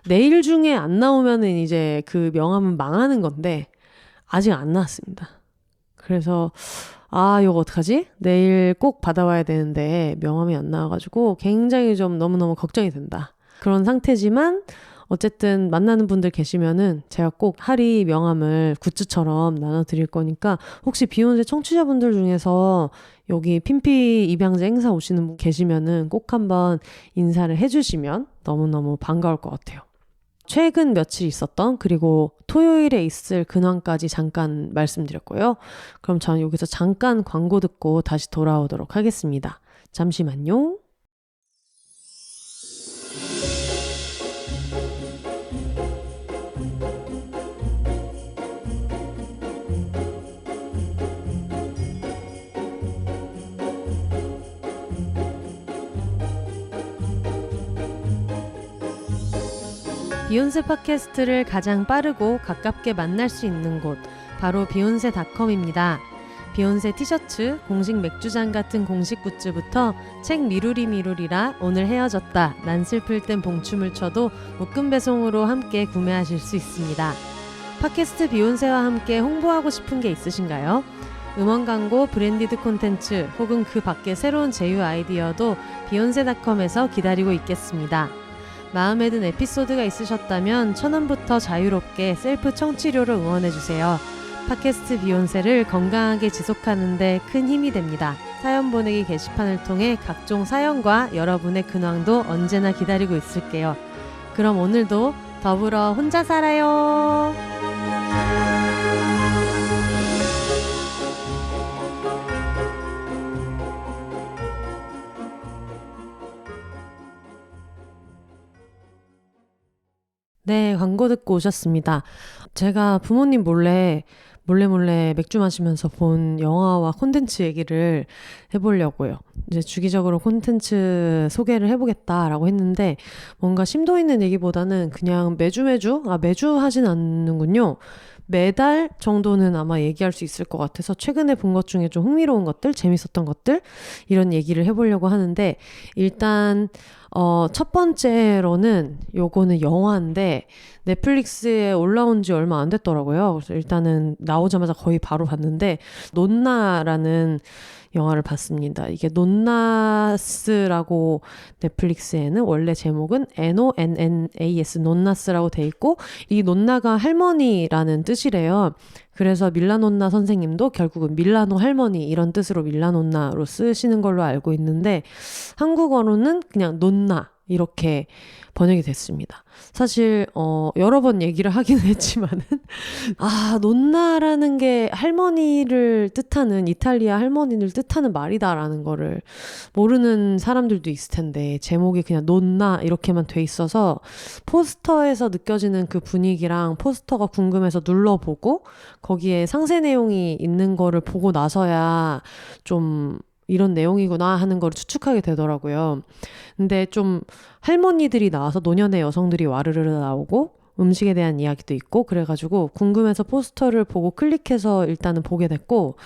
내일 중에 안 나오면은 이제 그 명함은 망하는 건데 아직 안 나왔습니다. 그래서 이거 어떡하지? 내일 꼭 받아와야 되는데 명함이 안 나와가지고 굉장히 좀 너무너무 걱정이 된다. 그런 상태지만 어쨌든 만나는 분들 계시면은 제가 꼭 하리 명함을 굿즈처럼 나눠드릴 거니까, 혹시 비욘세 청취자분들 중에서 여기 핀피 입양제 행사 오시는 분 계시면은 꼭 한번 인사를 해주시면 너무너무 반가울 것 같아요. 최근 며칠 있었던, 그리고 토요일에 있을 근황까지 잠깐 말씀드렸고요. 그럼 저는 여기서 잠깐 광고 듣고 다시 돌아오도록 하겠습니다. 잠시만요. 비욘세 팟캐스트를 가장 빠르고 가깝게 만날 수 있는 곳, 바로 비욘세닷컴입니다. 비욘세 티셔츠, 공식 맥주잔 같은 공식 굿즈부터 책 미루리라 오늘 헤어졌다, 난 슬플 땐 봉춤을 춰도 묶음 배송으로 함께 구매하실 수 있습니다. 팟캐스트 비욘세와 함께 홍보하고 싶은 게 있으신가요? 음원 광고, 브랜디드 콘텐츠 혹은 그 밖의 새로운 제휴 아이디어도 비욘세닷컴에서 기다리고 있겠습니다. 마음에 든 에피소드가 있으셨다면 1,000원부터 자유롭게 셀프 청취료로 응원해주세요. 팟캐스트 비욘세를 건강하게 지속하는 데 큰 힘이 됩니다. 사연 보내기 게시판을 통해 각종 사연과 여러분의 근황도 언제나 기다리고 있을게요. 그럼 오늘도 더불어 혼자 살아요. 네, 광고 듣고 오셨습니다. 제가 부모님 몰래 맥주 마시면서 본 영화와 콘텐츠 얘기를 해보려고요. 이제 주기적으로 콘텐츠 소개를 해보겠다라고 했는데, 뭔가 심도 있는 얘기보다는 그냥 매주 하진 않는군요. 매달 정도는 아마 얘기할 수 있을 것 같아서 최근에 본 것 중에 좀 흥미로운 것들, 재밌었던 것들, 이런 얘기를 해보려고 하는데, 일단 첫 번째로는 요거는 영화인데 넷플릭스에 올라온 지 얼마 안 됐더라고요. 그래서 일단은 나오자마자 거의 바로 봤는데, 논나라는 영화를 봤습니다. 이게 논나스라고, 넷플릭스에는 원래 제목은 NONNAS 논나스라고 돼 있고, 이 논나가 할머니라는 뜻이래요. 그래서 밀라논나 선생님도 결국은 밀라노 할머니 이런 뜻으로 밀라논나로 쓰시는 걸로 알고 있는데, 한국어로는 그냥 논나 이렇게 번역이 됐습니다. 사실 여러 번 얘기를 하긴 했지만은 논나라는 게 할머니를 뜻하는, 이탈리아 할머니를 뜻하는 말이다라는 거를 모르는 사람들도 있을 텐데, 제목이 그냥 논나 이렇게만 돼 있어서 포스터에서 느껴지는 그 분위기랑 포스터가 궁금해서 눌러보고 거기에 상세 내용이 있는 거를 보고 나서야 좀 이런 내용이구나 하는 걸 추측하게 되더라고요. 근데 좀 할머니들이 나와서 노년의 여성들이 와르르 나오고, 음식에 대한 이야기도 있고 그래가지고 궁금해서 포스터를 보고 클릭해서 일단은 보게 됐고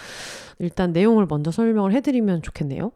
일단 내용을 먼저 설명을 해드리면 좋겠네요.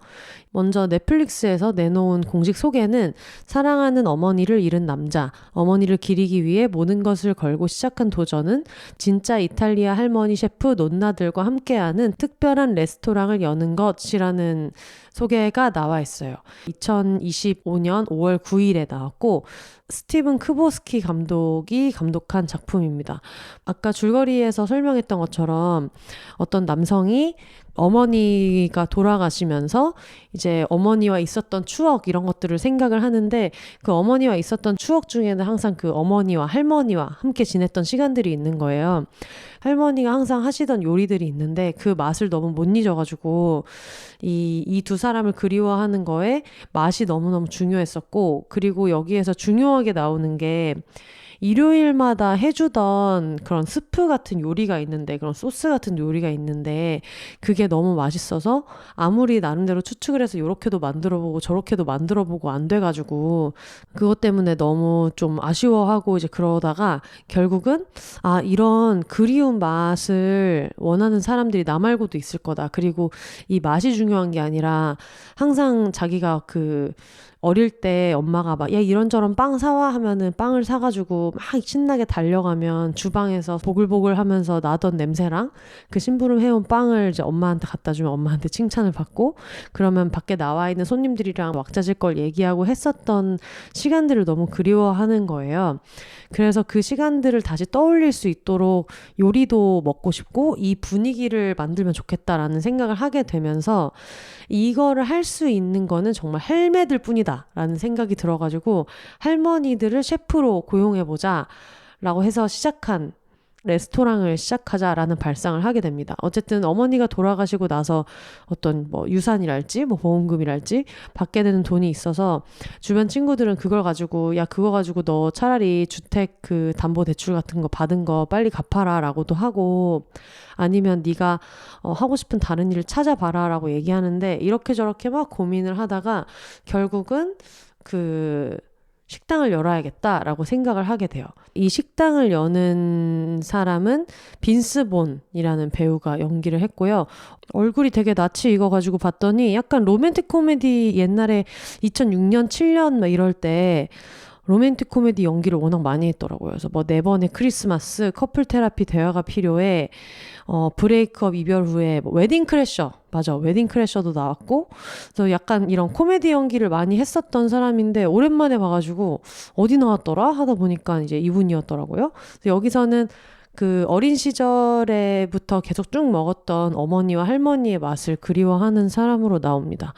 먼저 넷플릭스에서 내놓은 공식 소개는 사랑하는 어머니를 잃은 남자, 어머니를 기리기 위해 모든 것을 걸고 시작한 도전은 진짜 이탈리아 할머니 셰프 논나들과 함께하는 특별한 레스토랑을 여는 것이라는 소개가 나와 있어요. 2025년 5월 9일에 나왔고 스티븐 크보스키 감독이 감독한 작품입니다. 아까 줄거리에서 설명했던 것처럼 어떤 남성이 어머니가 돌아가시면서 이제 어머니와 있었던 추억 이런 것들을 생각을 하는데 그 어머니와 있었던 추억 중에는 항상 그 어머니와 할머니와 함께 지냈던 시간들이 있는 거예요. 할머니가 항상 하시던 요리들이 있는데 그 맛을 너무 못 잊어가지고 이 두 사람을 그리워하는 거에 맛이 너무너무 중요했었고 그리고 여기에서 중요하게 나오는 게 일요일마다 해주던 그런 스프 같은 요리가 있는데 그런 소스 같은 요리가 있는데 그게 너무 맛있어서 아무리 나름대로 추측을 해서 요렇게도 만들어보고 저렇게도 만들어보고 안 돼가지고 그것 때문에 너무 좀 아쉬워하고 이제 그러다가 결국은 이런 그리운 맛을 원하는 사람들이 나 말고도 있을 거다. 그리고 이 맛이 중요한 게 아니라 항상 자기가 어릴 때 엄마가 막 야 이런저런 빵 사와 하면은 빵을 사가지고 막 신나게 달려가면 주방에서 보글보글 하면서 나던 냄새랑 그 심부름 해온 빵을 이제 엄마한테 갖다 주면 엄마한테 칭찬을 받고 그러면 밖에 나와 있는 손님들이랑 왁자질 걸 얘기하고 했었던 시간들을 너무 그리워하는 거예요. 그래서 그 시간들을 다시 떠올릴 수 있도록 요리도 먹고 싶고 이 분위기를 만들면 좋겠다라는 생각을 하게 되면서 이거를 할 수 있는 거는 정말 할매들 뿐이다 라는 생각이 들어가지고 할머니들을 셰프로 고용해보자 라고 해서 시작한 레스토랑을 시작하자라는 발상을 하게 됩니다. 어쨌든 어머니가 돌아가시고 나서 어떤 유산이랄지 보험금이랄지 받게 되는 돈이 있어서 주변 친구들은 그걸 가지고 그거 가지고 너 차라리 주택 그 담보 대출 같은 거 받은 거 빨리 갚아라 라고도 하고 아니면 네가 하고 싶은 다른 일을 찾아봐라 라고 얘기하는데 이렇게 저렇게 막 고민을 하다가 결국은 식당을 열어야겠다라고 생각을 하게 돼요. 이 식당을 여는 사람은 빈스 본이라는 배우가 연기를 했고요. 얼굴이 되게 낯이 익어가지고 봤더니 약간 로맨틱 코미디 옛날에 2006년, 7년 막 이럴 때 로맨틱 코미디 연기를 워낙 많이 했더라고요. 그래서 네 번의 크리스마스, 커플 테라피 대화가 필요해, 브레이크업 이별 후에 웨딩 크래셔, 맞아, 웨딩 크래셔도 나왔고, 그래서 약간 이런 코미디 연기를 많이 했었던 사람인데 오랜만에 봐가지고 어디 나왔더라 하다 보니까 이제 이분이었더라고요. 그래서 여기서는 그 어린 시절에부터 계속 쭉 먹었던 어머니와 할머니의 맛을 그리워하는 사람으로 나옵니다.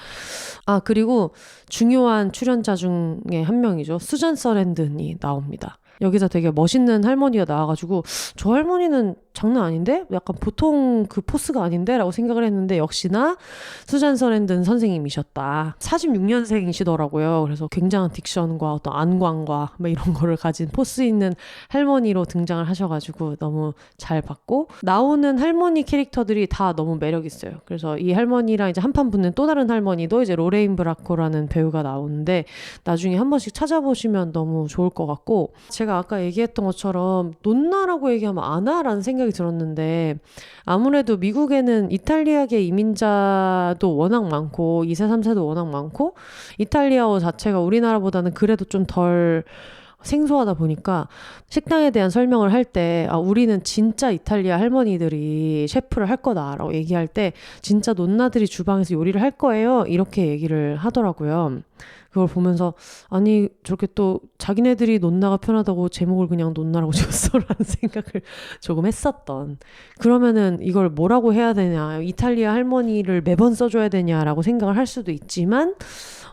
그리고 중요한 출연자 중에 한 명이죠. 수잔 서랜든이 나옵니다. 여기서 되게 멋있는 할머니가 나와가지고 저 할머니는 장난 아닌데? 약간 보통 그 포스가 아닌데? 라고 생각을 했는데 역시나 수잔 서랜든 선생님이셨다. 46년생이시더라고요. 그래서 굉장한 딕션과 어떤 안광과 이런 거를 가진 포스 있는 할머니로 등장을 하셔가지고 너무 잘 봤고 나오는 할머니 캐릭터들이 다 너무 매력 있어요. 그래서 이 할머니랑 이제 한판 붙는 또 다른 할머니도 이제 로레인 브라코라는 배우가 나오는데 나중에 한 번씩 찾아보시면 너무 좋을 것 같고 제가 아까 얘기했던 것처럼 논나라고 얘기하면 아나라는 생각이 들었는데 아무래도 미국에는 이탈리아계 이민자도 워낙 많고 2세 3세도 워낙 많고 이탈리아어 자체가 우리나라보다는 그래도 좀 덜 생소하다 보니까 식당에 대한 설명을 할 때 우리는 진짜 이탈리아 할머니들이 셰프를 할 거다라고 얘기할 때 진짜 논나들이 주방에서 요리를 할 거예요 이렇게 얘기를 하더라고요. 그걸 보면서 아니 저렇게 또 자기네들이 논나가 편하다고 제목을 그냥 논나라고 지었어라는 생각을 조금 했었던. 그러면은 이걸 뭐라고 해야 되냐, 이탈리아 할머니를 매번 써줘야 되냐라고 생각을 할 수도 있지만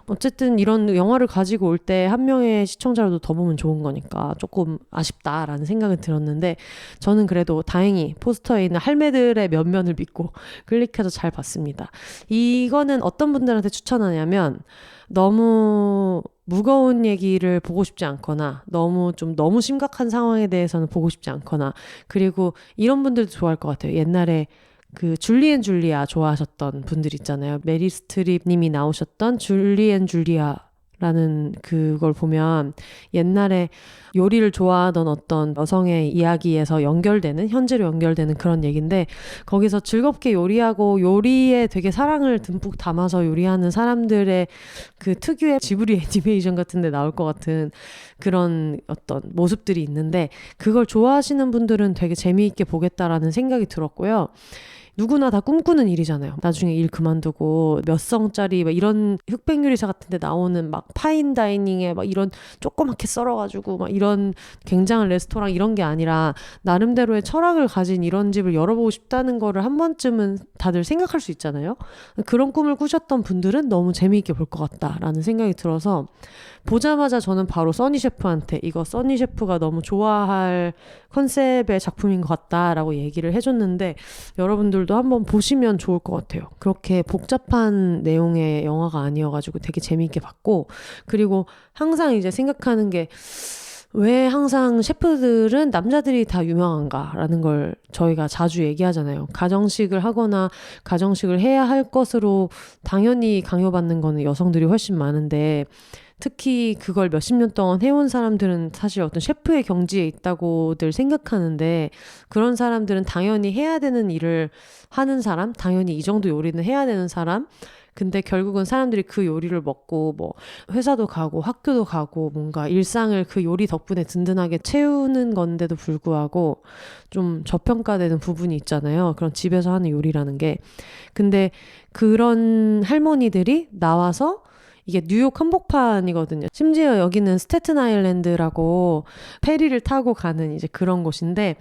어쨌든 이런 영화를 가지고 올 때 한 명의 시청자라도 더 보면 좋은 거니까 조금 아쉽다라는 생각은 들었는데 저는 그래도 다행히 포스터에 있는 할매들의 면면을 믿고 클릭해서 잘 봤습니다. 이거는 어떤 분들한테 추천하냐면 너무 무거운 얘기를 보고 싶지 않거나 너무 심각한 상황에 대해서는 보고 싶지 않거나 그리고 이런 분들도 좋아할 것 같아요. 옛날에 그 줄리 앤 줄리아 좋아하셨던 분들 있잖아요. 메리 스트립 님이 나오셨던 줄리 앤 줄리아 라는 그걸 보면 옛날에 요리를 좋아하던 어떤 여성의 이야기에서 연결되는, 현재로 연결되는 그런 얘기인데, 거기서 즐겁게 요리하고 요리에 되게 사랑을 듬뿍 담아서 요리하는 사람들의 그 특유의 지브리 애니메이션 같은 데 나올 것 같은 그런 어떤 모습들이 있는데, 그걸 좋아하시는 분들은 되게 재미있게 보겠다라는 생각이 들었고요. 누구나 다 꿈꾸는 일이잖아요. 나중에 일 그만두고 몇 성짜리 막 이런 흑백 요리사 같은 데 나오는 막 파인 다이닝에 막 이런 조그맣게 썰어가지고 막 이런 굉장한 레스토랑 이런 게 아니라 나름대로의 철학을 가진 이런 집을 열어보고 싶다는 거를 한 번쯤은 다들 생각할 수 있잖아요. 그런 꿈을 꾸셨던 분들은 너무 재미있게 볼 것 같다라는 생각이 들어서 보자마자 저는 바로 써니 셰프한테 이거 써니 셰프가 너무 좋아할 컨셉의 작품인 것 같다라고 얘기를 해줬는데, 여러분들도 한번 보시면 좋을 것 같아요. 그렇게 복잡한 내용의 영화가 아니어가지고 되게 재미있게 봤고, 그리고 항상 이제 생각하는 게 왜 항상 셰프들은 남자들이 다 유명한가라는 걸 저희가 자주 얘기하잖아요. 가정식을 하거나 가정식을 해야 할 것으로 당연히 강요받는 거는 여성들이 훨씬 많은데, 특히 그걸 몇십 년 동안 해온 사람들은 사실 어떤 셰프의 경지에 있다고들 생각하는데, 그런 사람들은 당연히 해야 되는 일을 하는 사람, 당연히 이 정도 요리는 해야 되는 사람, 근데 결국은 사람들이 그 요리를 먹고 뭐 회사도 가고 학교도 가고 뭔가 일상을 그 요리 덕분에 든든하게 채우는 건데도 불구하고 좀 저평가되는 부분이 있잖아요. 그런 집에서 하는 요리라는 게. 근데 그런 할머니들이 나와서, 이게 뉴욕 한복판이거든요. 심지어 여기는 스태튼 아일랜드라고 페리를 타고 가는 이제 그런 곳인데,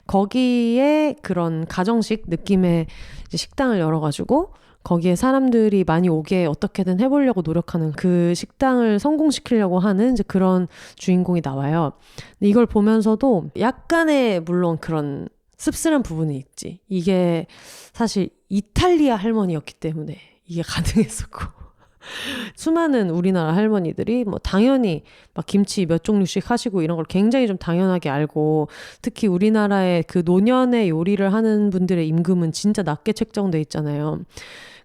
거기에 그런 가정식 느낌의 이제 식당을 열어가지고 거기에 사람들이 많이 오게 어떻게든 해보려고 노력하는, 그 식당을 성공시키려고 하는 이제 그런 주인공이 나와요. 근데 이걸 보면서도 약간의 물론 그런 씁쓸한 부분이 있지. 이게 사실 이탈리아 할머니였기 때문에 이게 가능했었고, 수많은 우리나라 할머니들이 뭐 당연히 막 김치 몇 종류씩 하시고 이런 걸 굉장히 좀 당연하게 알고, 특히 우리나라의 그 노년의 요리를 하는 분들의 임금은 진짜 낮게 책정돼 있잖아요.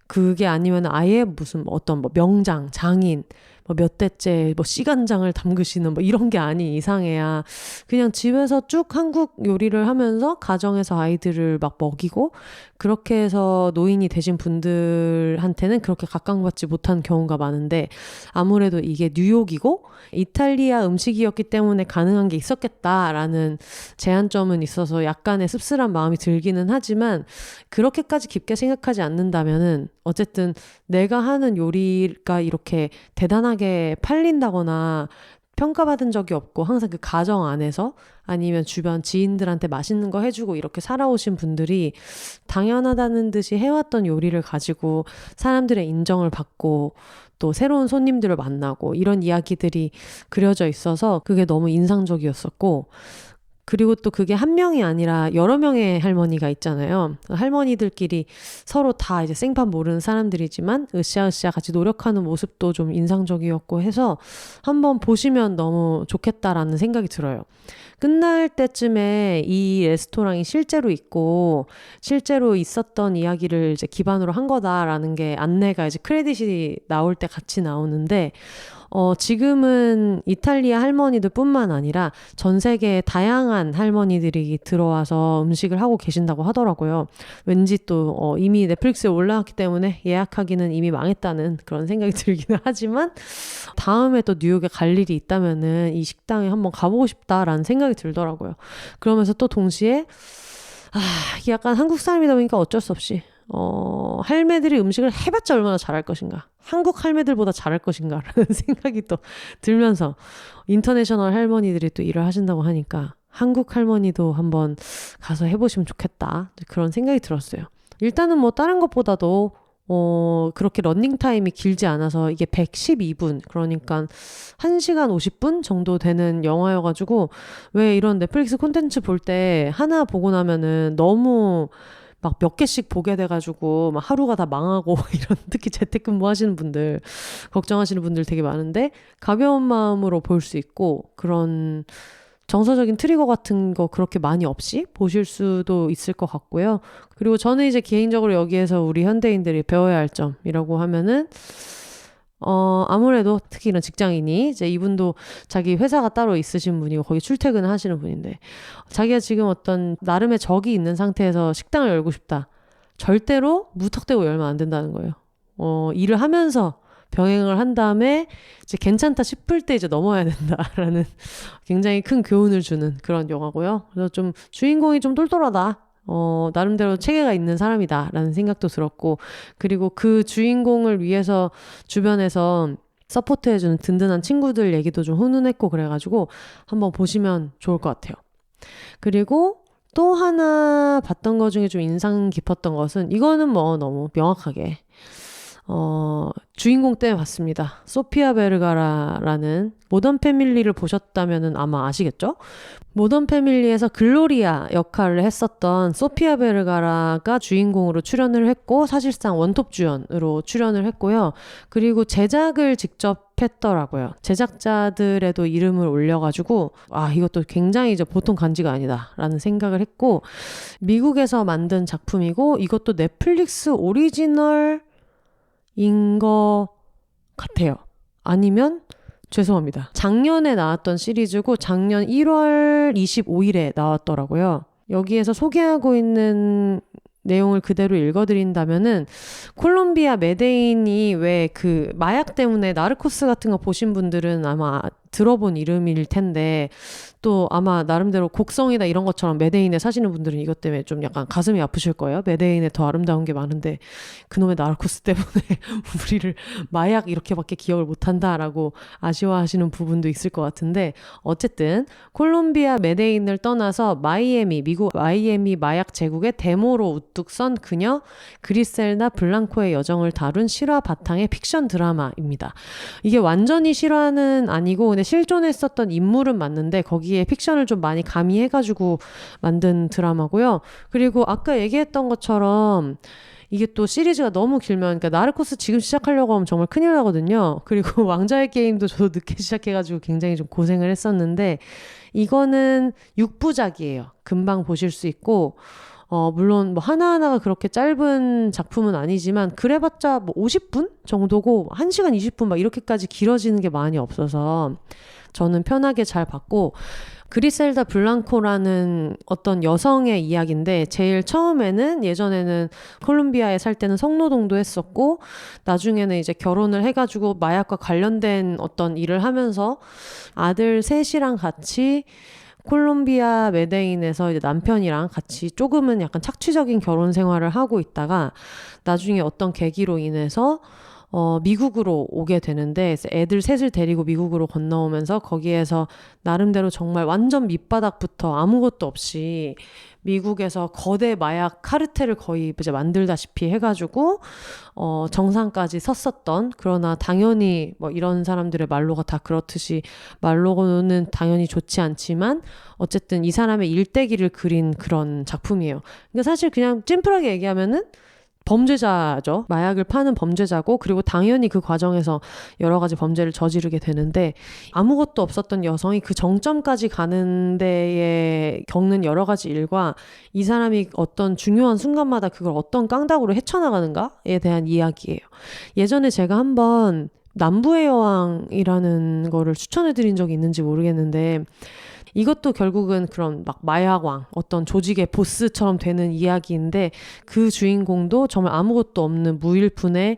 그게 아니면 아예 무슨 어떤 뭐 명장, 장인, 뭐 몇 대째 뭐 시간장을 담그시는 뭐 이런 게 아닌 이상해야 그냥 집에서 쭉 한국 요리를 하면서 가정에서 아이들을 막 먹이고, 그렇게 해서 노인이 되신 분들한테는 그렇게 각광받지 못한 경우가 많은데, 아무래도 이게 뉴욕이고 이탈리아 음식이었기 때문에 가능한 게 있었겠다라는 제한점은 있어서 약간의 씁쓸한 마음이 들기는 하지만, 그렇게까지 깊게 생각하지 않는다면은 어쨌든 내가 하는 요리가 이렇게 대단하게 팔린다거나 평가받은 적이 없고, 항상 그 가정 안에서 아니면 주변 지인들한테 맛있는 거 해주고 이렇게 살아오신 분들이 당연하다는 듯이 해왔던 요리를 가지고 사람들의 인정을 받고 또 새로운 손님들을 만나고 이런 이야기들이 그려져 있어서 그게 너무 인상적이었었고, 그리고 또 그게 한 명이 아니라 여러 명의 할머니가 있잖아요. 할머니들끼리 서로 다 이제 생판 모르는 사람들이지만 으쌰으쌰 같이 노력하는 모습도 좀 인상적이었고 해서 한번 보시면 너무 좋겠다라는 생각이 들어요. 끝날 때쯤에 이 레스토랑이 실제로 있고 실제로 있었던 이야기를 이제 기반으로 한 거다라는 게 안내가 이제 크레딧이 나올 때 같이 나오는데, 지금은 이탈리아 할머니들 뿐만 아니라 전 세계의 다양한 할머니들이 들어와서 음식을 하고 계신다고 하더라고요. 왠지 또 이미 넷플릭스에 올라왔기 때문에 예약하기는 이미 망했다는 그런 생각이 들기는 하지만, 다음에 또 뉴욕에 갈 일이 있다면은 이 식당에 한번 가보고 싶다라는 생각이 들더라고요. 그러면서 또 동시에 이게 약간 한국 사람이다 보니까 어쩔 수 없이 할매들이 음식을 해봤자 얼마나 잘할 것인가, 한국 할매들보다 잘할 것인가라는 생각이 또 들면서, 인터내셔널 할머니들이 또 일을 하신다고 하니까 한국 할머니도 한번 가서 해보시면 좋겠다, 그런 생각이 들었어요. 일단은 뭐 다른 것보다도 그렇게 러닝타임이 길지 않아서 이게 112분, 그러니까 1시간 50분 정도 되는 영화여가지고, 왜 이런 넷플릭스 콘텐츠 볼 때 하나 보고 나면은 너무 막 몇 개씩 보게 돼가지고 막 하루가 다 망하고 이런, 특히 재택근무 하시는 분들 걱정하시는 분들 되게 많은데, 가벼운 마음으로 볼 수 있고 그런 정서적인 트리거 같은 거 그렇게 많이 없이 보실 수도 있을 것 같고요. 그리고 저는 이제 개인적으로 여기에서 우리 현대인들이 배워야 할 점이라고 하면은 아무래도 특히 이런 직장인이 이제 이분도 자기 회사가 따로 있으신 분이고 거기 출퇴근을 하시는 분인데 자기가 지금 어떤 나름의 적이 있는 상태에서 식당을 열고 싶다. 절대로 무턱대고 열면 안 된다는 거예요. 일을 하면서 병행을 한 다음에 이제 괜찮다 싶을 때 이제 넘어야 된다라는 굉장히 큰 교훈을 주는 그런 영화고요. 그래서 좀 주인공이 좀 똘똘하다. 나름대로 체계가 있는 사람이다라는 생각도 들었고, 그리고 그 주인공을 위해서 주변에서 서포트해주는 든든한 친구들 얘기도 좀 훈훈했고 그래가지고 한번 보시면 좋을 것 같아요. 그리고 또 하나 봤던 것 중에 좀 인상 깊었던 것은 이거는 뭐 너무 명확하게 주인공 때문에 봤습니다. 소피아 베르가라라는 모던 패밀리를 보셨다면 아마 아시겠죠? 모던 패밀리에서 글로리아 역할을 했었던 소피아 베르가라가 주인공으로 출연을 했고 사실상 원톱 주연으로 출연을 했고요. 그리고 제작을 직접 했더라고요. 제작자들에도 이름을 올려가지고 이것도 굉장히 이제 보통 간지가 아니다라는 생각을 했고 미국에서 만든 작품이고 이것도 넷플릭스 오리지널 인 것 같아요. 아니면 죄송합니다. 작년에 나왔던 시리즈고 작년 1월 25일에 나왔더라고요. 여기에서 소개하고 있는 내용을 그대로 읽어드린다면은 콜롬비아 메데인이 왜 그 마약 때문에 나르코스 같은 거 보신 분들은 아마 들어본 이름일 텐데 또 아마 나름대로 곡성이나 이런 것처럼 메데인에 사시는 분들은 이것 때문에 좀 약간 가슴이 아프실 거예요. 메데인에 더 아름다운 게 많은데 그놈의 나르코스 때문에 우리를 마약 이렇게밖에 기억을 못한다라고 아쉬워하시는 부분도 있을 것 같은데 어쨌든 콜롬비아 메데인을 떠나서 마이애미, 미국 마이애미 마약 제국의 데모로 우뚝 선 그녀 그리셀다 블랑코의 여정을 다룬 실화 바탕의 픽션 드라마입니다. 이게 완전히 실화는 아니고 근데 실존했었던 인물은 맞는데 거기에 픽션을 좀 많이 가미해가지고 만든 드라마고요. 그리고 아까 얘기했던 것처럼 이게 또 시리즈가 너무 길면 그러니까 나르코스 지금 시작하려고 하면 정말 큰일 나거든요. 그리고 왕좌의 게임도 저도 늦게 시작해가지고 굉장히 좀 고생을 했었는데 이거는 6부작이에요. 금방 보실 수 있고 물론 뭐 하나하나가 그렇게 짧은 작품은 아니지만 그래봤자 뭐 50분 정도고 1시간 20분 막 이렇게까지 길어지는 게 많이 없어서 저는 편하게 잘 봤고 그리셀다 블랑코라는 어떤 여성의 이야기인데 제일 처음에는 예전에는 콜롬비아에 살 때는 성노동도 했었고 나중에는 이제 결혼을 해가지고 마약과 관련된 어떤 일을 하면서 아들 셋이랑 같이 콜롬비아 메데인에서 이제 남편이랑 같이 조금은 약간 착취적인 결혼 생활을 하고 있다가 나중에 어떤 계기로 인해서 미국으로 오게 되는데 애들 셋을 데리고 미국으로 건너오면서 거기에서 나름대로 정말 완전 밑바닥부터 아무것도 없이 미국에서 거대 마약 카르텔을 거의 이제 만들다시피 해가지고 정상까지 섰었던 그러나 당연히 뭐 이런 사람들의 말로가 다 그렇듯이 말로는 당연히 좋지 않지만 어쨌든 이 사람의 일대기를 그린 그런 작품이에요. 그러니까 사실 그냥 찜플하게 얘기하면은 범죄자죠. 마약을 파는 범죄자고 그리고 당연히 그 과정에서 여러 가지 범죄를 저지르게 되는데 아무것도 없었던 여성이 그 정점까지 가는 데에 겪는 여러 가지 일과 이 사람이 어떤 중요한 순간마다 그걸 어떤 깡다구로 헤쳐나가는가에 대한 이야기예요. 예전에 제가 한번 남부의 여왕이라는 거를 추천해드린 적이 있는지 모르겠는데 이것도 결국은 그런 막 마약왕 어떤 조직의 보스처럼 되는 이야기인데 그 주인공도 정말 아무것도 없는 무일푼의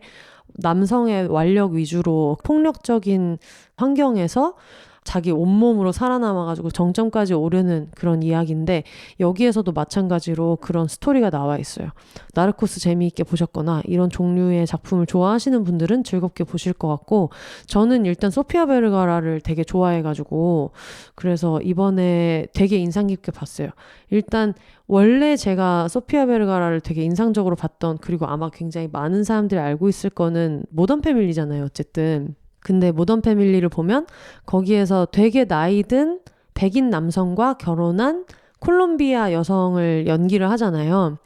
남성의 완력 위주로 폭력적인 환경에서 자기 온몸으로 살아남아가지고 정점까지 오르는 그런 이야기인데 여기에서도 마찬가지로 그런 스토리가 나와 있어요. 나르코스 재미있게 보셨거나 이런 종류의 작품을 좋아하시는 분들은 즐겁게 보실 것 같고 저는 일단 소피아 베르가라를 되게 좋아해가지고 그래서 이번에 되게 인상 깊게 봤어요. 일단 원래 제가 소피아 베르가라를 되게 인상적으로 봤던 그리고 아마 굉장히 많은 사람들이 알고 있을 거는 모던 패밀리잖아요. 어쨌든 근데 모던 패밀리를 보면 거기에서 되게 나이든 백인 남성과 결혼한 콜롬비아 여성을 연기를 하잖아요.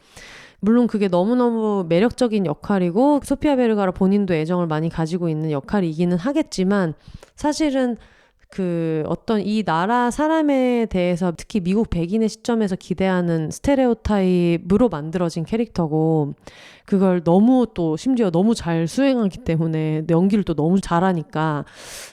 물론 그게 너무너무 매력적인 역할이고 소피아 베르가라 본인도 애정을 많이 가지고 있는 역할이기는 하겠지만 사실은 어떤 이 나라 사람에 대해서 특히 미국 백인의 시점에서 기대하는 스테레오타입으로 만들어진 캐릭터고 그걸 너무 또 심지어 너무 잘 수행하기 때문에 연기를 또 너무 잘하니까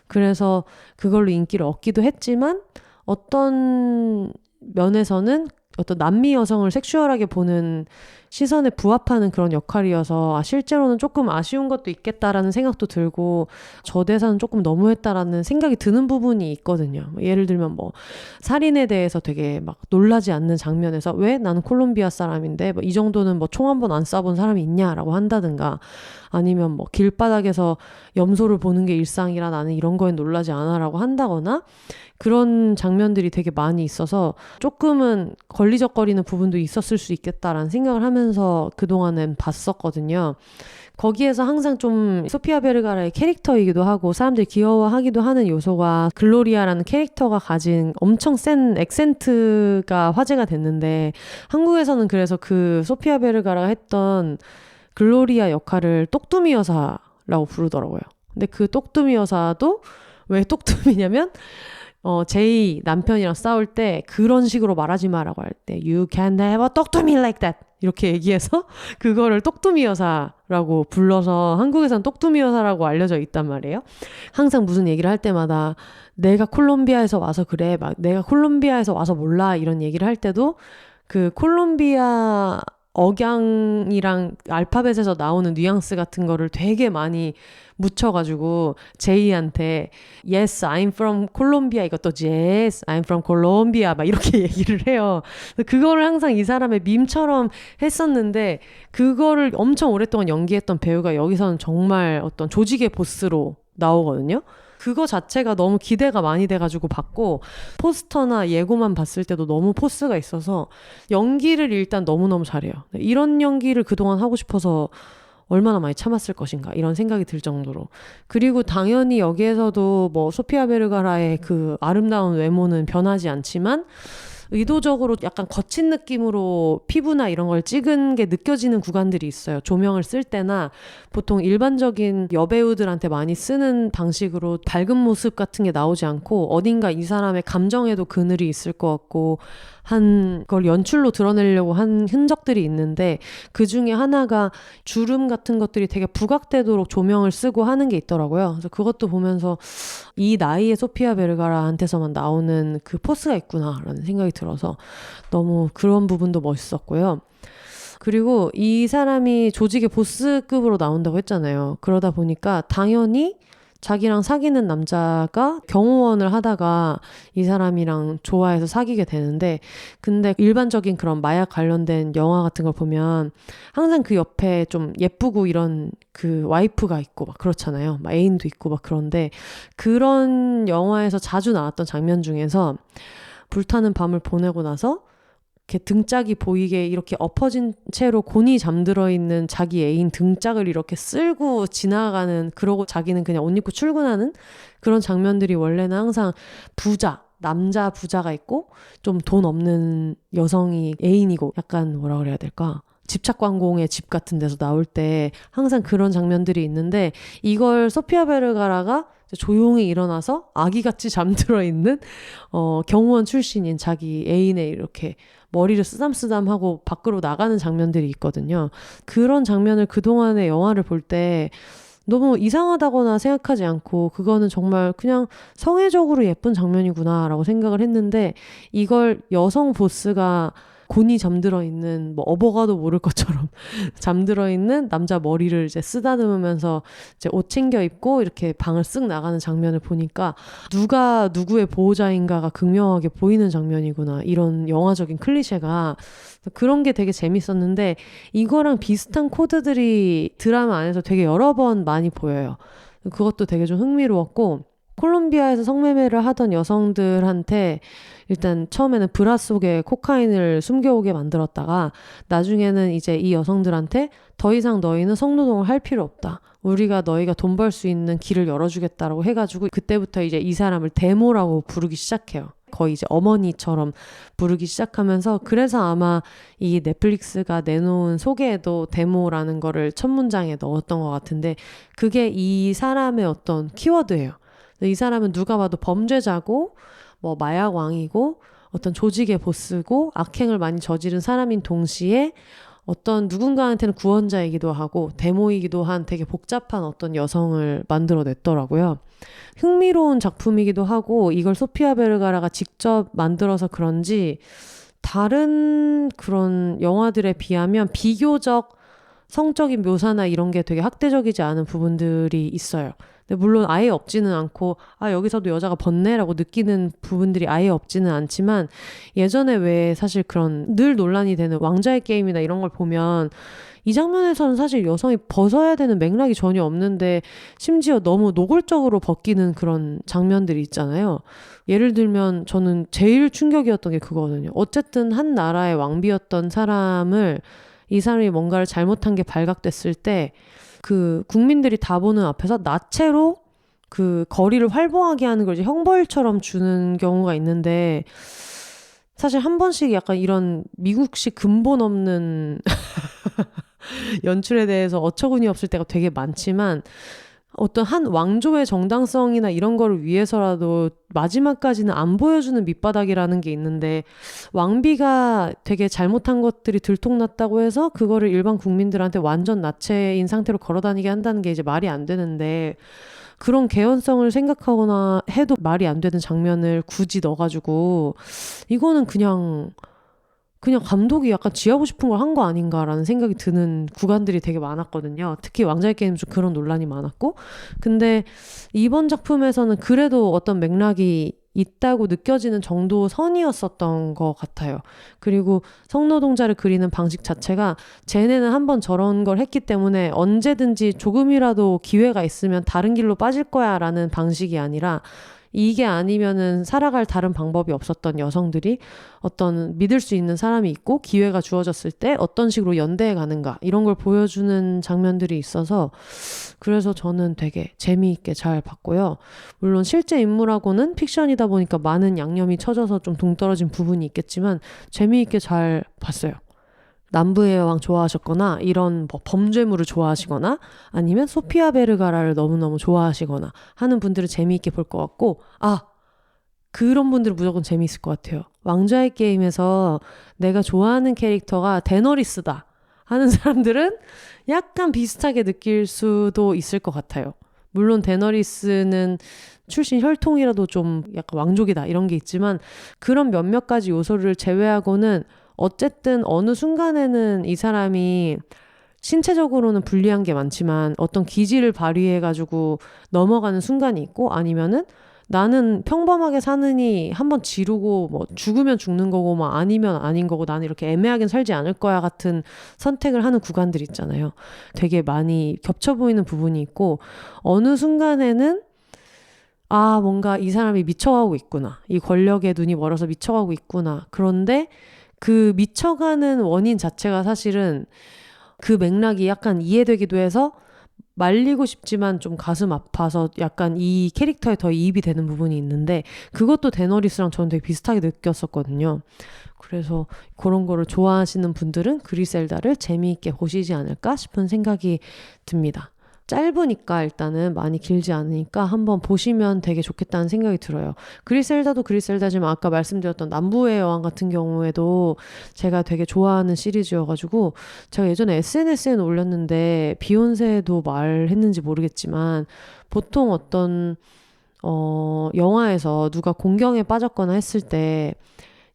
그래서 그걸로 인기를 얻기도 했지만 어떤 면에서는 어떤 남미 여성을 섹슈얼하게 보는 시선에 부합하는 그런 역할이어서 실제로는 조금 아쉬운 것도 있겠다라는 생각도 들고 저 대사는 조금 너무했다라는 생각이 드는 부분이 있거든요. 예를 들면 뭐 살인에 대해서 되게 막 놀라지 않는 장면에서 왜 나는 콜롬비아 사람인데 뭐 이 정도는 뭐 총 한 번 안 쏴본 사람이 있냐라고 한다든가 아니면 뭐 길바닥에서 염소를 보는 게 일상이라 나는 이런 거에 놀라지 않아라고 한다거나 그런 장면들이 되게 많이 있어서 조금은 걸리적거리는 부분도 있었을 수 있겠다라는 생각을 하면서 그동안은 봤었거든요. 거기에서 항상 좀 소피아 베르가라의 캐릭터이기도 하고 사람들이 귀여워하기도 하는 요소가 글로리아라는 캐릭터가 가진 엄청 센 액센트가 화제가 됐는데 한국에서는 그래서 그 소피아 베르가라가 했던 글로리아 역할을 똑뚜미 여사라고 부르더라고요. 근데 그 똑뚜미 여사도 왜 똑뚜미냐면 제이 남편이랑 싸울 때 그런 식으로 말하지 마라고 할 때 You can't have a 똑뚜미 like that 이렇게 얘기해서 그거를 똑뚜미 여사라고 불러서 한국에서는 똑뚜미 여사라고 알려져 있단 말이에요. 항상 무슨 얘기를 할 때마다 내가 콜롬비아에서 와서 그래 막 내가 콜롬비아에서 와서 몰라 이런 얘기를 할 때도 그 콜롬비아 억양이랑 알파벳에서 나오는 뉘앙스 같은 거를 되게 많이 묻혀가지고 제이한테 Yes, I'm from Colombia 이것도 Yes, I'm from Colombia 막 이렇게 얘기를 해요. 그거를 항상 이 사람의 밈처럼 했었는데 그거를 엄청 오랫동안 연기했던 배우가 여기서는 정말 어떤 조직의 보스로 나오거든요. 그거 자체가 너무 기대가 많이 돼가지고 봤고 포스터나 예고만 봤을 때도 너무 포스가 있어서 연기를 일단 너무너무 잘해요. 이런 연기를 그동안 하고 싶어서 얼마나 많이 참았을 것인가 이런 생각이 들 정도로. 그리고 당연히 여기에서도 뭐 소피아 베르가라의 그 아름다운 외모는 변하지 않지만 의도적으로 약간 거친 느낌으로 피부나 이런 걸 찍은 게 느껴지는 구간들이 있어요. 조명을 쓸 때나 보통 일반적인 여배우들한테 많이 쓰는 방식으로 밝은 모습 같은 게 나오지 않고 어딘가 이 사람의 감정에도 그늘이 있을 것 같고 한 걸 연출로 드러내려고 한 흔적들이 있는데 그 중에 하나가 주름 같은 것들이 되게 부각되도록 조명을 쓰고 하는 게 있더라고요. 그래서 그것도 보면서 이 나이의 소피아 베르가라한테서만 나오는 그 포스가 있구나라는 생각이 들어서 너무 그런 부분도 멋있었고요. 그리고 이 사람이 조직의 보스급으로 나온다고 했잖아요. 그러다 보니까 당연히 자기랑 사귀는 남자가 경호원을 하다가 이 사람이랑 좋아해서 사귀게 되는데 근데 일반적인 그런 마약 관련된 영화 같은 걸 보면 항상 그 옆에 좀 예쁘고 이런 그 와이프가 있고 막 그렇잖아요. 막 애인도 있고 막 그런데 그런 영화에서 자주 나왔던 장면 중에서 불타는 밤을 보내고 나서 이렇게 등짝이 보이게 이렇게 엎어진 채로 곤히 잠들어 있는 자기 애인 등짝을 이렇게 쓸고 지나가는 그러고 자기는 그냥 옷 입고 출근하는 그런 장면들이 원래는 항상 부자 남자 부자가 있고 좀 돈 없는 여성이 애인이고 약간 뭐라 그래야 될까 집착관공의 집 같은 데서 나올 때 항상 그런 장면들이 있는데 이걸 소피아 베르가라가 조용히 일어나서 아기같이 잠들어 있는 경호원 출신인 자기 애인의 이렇게 머리를 쓰담쓰담하고 밖으로 나가는 장면들이 있거든요. 그런 장면을 그동안의 영화를 볼 때 너무 이상하다거나 생각하지 않고 그거는 정말 그냥 성애적으로 예쁜 장면이구나라고 생각을 했는데 이걸 여성 보스가 곤히 잠들어 있는 뭐 어버가도 모를 것처럼 잠들어 있는 남자 머리를 이제 쓰다듬으면서 이제 옷 챙겨 입고 이렇게 방을 쓱 나가는 장면을 보니까 누가 누구의 보호자인가가 극명하게 보이는 장면이구나 이런 영화적인 클리셰가 그런 게 되게 재밌었는데 이거랑 비슷한 코드들이 드라마 안에서 되게 여러 번 많이 보여요. 그것도 되게 좀 흥미로웠고 콜롬비아에서 성매매를 하던 여성들한테 일단 처음에는 브라 속에 코카인을 숨겨오게 만들었다가 나중에는 이제 이 여성들한테 더 이상 너희는 성노동을 할 필요 없다. 우리가 너희가 돈 벌 수 있는 길을 열어주겠다라고 해가지고 그때부터 이제 이 사람을 데모라고 부르기 시작해요. 거의 이제 어머니처럼 부르기 시작하면서 그래서 아마 이 넷플릭스가 내놓은 소개에도 데모라는 거를 첫 문장에 넣었던 것 같은데 그게 이 사람의 어떤 키워드예요. 근데 이 사람은 누가 봐도 범죄자고 뭐 마약 왕이고 어떤 조직의 보스고 악행을 많이 저지른 사람인 동시에 어떤 누군가한테는 구원자이기도 하고 데모이기도 한 되게 복잡한 어떤 여성을 만들어냈더라고요. 흥미로운 작품이기도 하고 이걸 소피아 베르가라가 직접 만들어서 그런지 다른 그런 영화들에 비하면 비교적 성적인 묘사나 이런 게 되게 학대적이지 않은 부분들이 있어요. 근데 물론 아예 없지는 않고 여기서도 여자가 벗네라고 느끼는 부분들이 아예 없지는 않지만 예전에 왜 사실 그런 늘 논란이 되는 왕좌의 게임이나 이런 걸 보면 이 장면에서는 사실 여성이 벗어야 되는 맥락이 전혀 없는데 심지어 너무 노골적으로 벗기는 그런 장면들이 있잖아요. 예를 들면 저는 제일 충격이었던 게 그거거든요. 어쨌든 한 나라의 왕비였던 사람을 이 사람이 뭔가를 잘못한 게 발각됐을 때 그 국민들이 다 보는 앞에서 나체로 그 거리를 활보하게 하는 걸 이제 형벌처럼 주는 경우가 있는데 사실 한 번씩 약간 이런 미국식 근본 없는 연출에 대해서 어처구니 없을 때가 되게 많지만 어떤 한 왕조의 정당성이나 이런 거를 위해서라도 마지막까지는 안 보여주는 밑바닥이라는 게 있는데 왕비가 되게 잘못한 것들이 들통났다고 해서 그거를 일반 국민들한테 완전 나체인 상태로 걸어다니게 한다는 게 이제 말이 안 되는데 그런 개연성을 생각하거나 해도 말이 안 되는 장면을 굳이 넣어가지고 이거는 그냥 감독이 약간 쥐하고 싶은 걸 한 거 아닌가라는 생각이 드는 구간들이 되게 많았거든요. 특히 왕좌의 게임 중 그런 논란이 많았고. 근데 이번 작품에서는 그래도 어떤 맥락이 있다고 느껴지는 정도 선이었었던 것 같아요. 그리고 성노동자를 그리는 방식 자체가 쟤네는 한번 저런 걸 했기 때문에 언제든지 조금이라도 기회가 있으면 다른 길로 빠질 거야 라는 방식이 아니라 이게 아니면은 살아갈 다른 방법이 없었던 여성들이 어떤 믿을 수 있는 사람이 있고 기회가 주어졌을 때 어떤 식으로 연대해 가는가 이런 걸 보여주는 장면들이 있어서 그래서 저는 되게 재미있게 잘 봤고요. 물론 실제 인물하고는 픽션이다 보니까 많은 양념이 쳐져서 좀 동떨어진 부분이 있겠지만 재미있게 잘 봤어요. 남부의 여왕 좋아하셨거나 이런 뭐 범죄물을 좋아하시거나 아니면 소피아 베르가라를 너무너무 좋아하시거나 하는 분들은 재미있게 볼 것 같고 그런 분들은 무조건 재미있을 것 같아요. 왕좌의 게임에서 내가 좋아하는 캐릭터가 데너리스다 하는 사람들은 약간 비슷하게 느낄 수도 있을 것 같아요. 물론 데너리스는 출신 혈통이라도 좀 약간 왕족이다 이런 게 있지만 그런 몇몇 가지 요소를 제외하고는 어쨌든 어느 순간에는 이 사람이 신체적으로는 불리한 게 많지만 어떤 기질을 발휘해가지고 넘어가는 순간이 있고 아니면은 나는 평범하게 사느니 한번 지르고 뭐 죽으면 죽는 거고 뭐 아니면 아닌 거고 나는 이렇게 애매하게 살지 않을 거야 같은 선택을 하는 구간들 있잖아요. 되게 많이 겹쳐 보이는 부분이 있고 어느 순간에는 뭔가 이 사람이 미쳐가고 있구나. 이 권력에 눈이 멀어서 미쳐가고 있구나. 그런데 그 미쳐가는 원인 자체가 사실은 그 맥락이 약간 이해되기도 해서 말리고 싶지만 좀 가슴 아파서 약간 이 캐릭터에 더 이입이 되는 부분이 있는데 그것도 데너리스랑 저는 되게 비슷하게 느꼈었거든요. 그래서 그런 거를 좋아하시는 분들은 그리셀다를 재미있게 보시지 않을까 싶은 생각이 듭니다. 짧으니까 일단은 많이 길지 않으니까 한번 보시면 되게 좋겠다는 생각이 들어요. 그리셀다도 그리셀다지만 아까 말씀드렸던 남부의 여왕 같은 경우에도 제가 되게 좋아하는 시리즈여가지고 제가 예전에 SNS에는 올렸는데 비욘세도 말했는지 모르겠지만 보통 어떤 영화에서 누가 공경에 빠졌거나 했을 때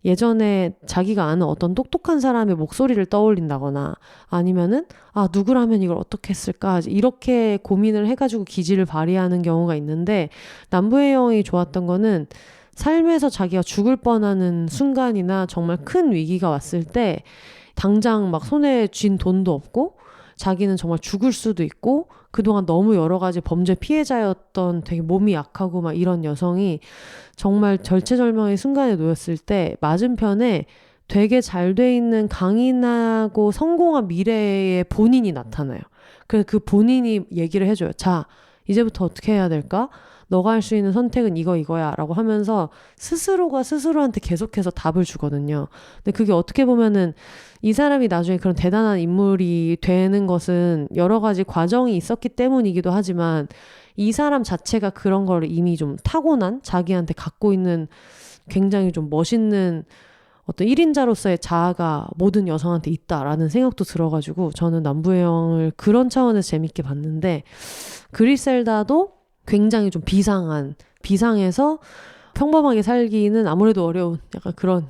예전에 자기가 아는 어떤 똑똑한 사람의 목소리를 떠올린다거나 아니면은 누구라면 이걸 어떻게 했을까 이렇게 고민을 해가지고 기질을 발휘하는 경우가 있는데 남부의 여왕이 좋았던 거는 삶에서 자기가 죽을 뻔하는 순간이나 정말 큰 위기가 왔을 때 당장 막 손에 쥔 돈도 없고 자기는 정말 죽을 수도 있고 그동안 너무 여러 가지 범죄 피해자였던 되게 몸이 약하고 막 이런 여성이 정말 절체절명의 순간에 놓였을 때 맞은편에 되게 잘 돼 있는 강인하고 성공한 미래의 본인이 나타나요. 그래서 그 본인이 얘기를 해줘요. 자, 이제부터 어떻게 해야 될까? 너가 할 수 있는 선택은 이거야 라고 하면서 스스로가 스스로한테 계속해서 답을 주거든요. 근데 그게 어떻게 보면은 이 사람이 나중에 그런 대단한 인물이 되는 것은 여러 가지 과정이 있었기 때문이기도 하지만 이 사람 자체가 그런 걸 이미 좀 타고난 자기한테 갖고 있는 굉장히 좀 멋있는 어떤 1인자로서의 자아가 모든 여성한테 있다라는 생각도 들어가지고 저는 남부의 여왕을 그런 차원에서 재밌게 봤는데 그리셀다도 굉장히 좀 비상해서 평범하게 살기는 아무래도 어려운 약간 그런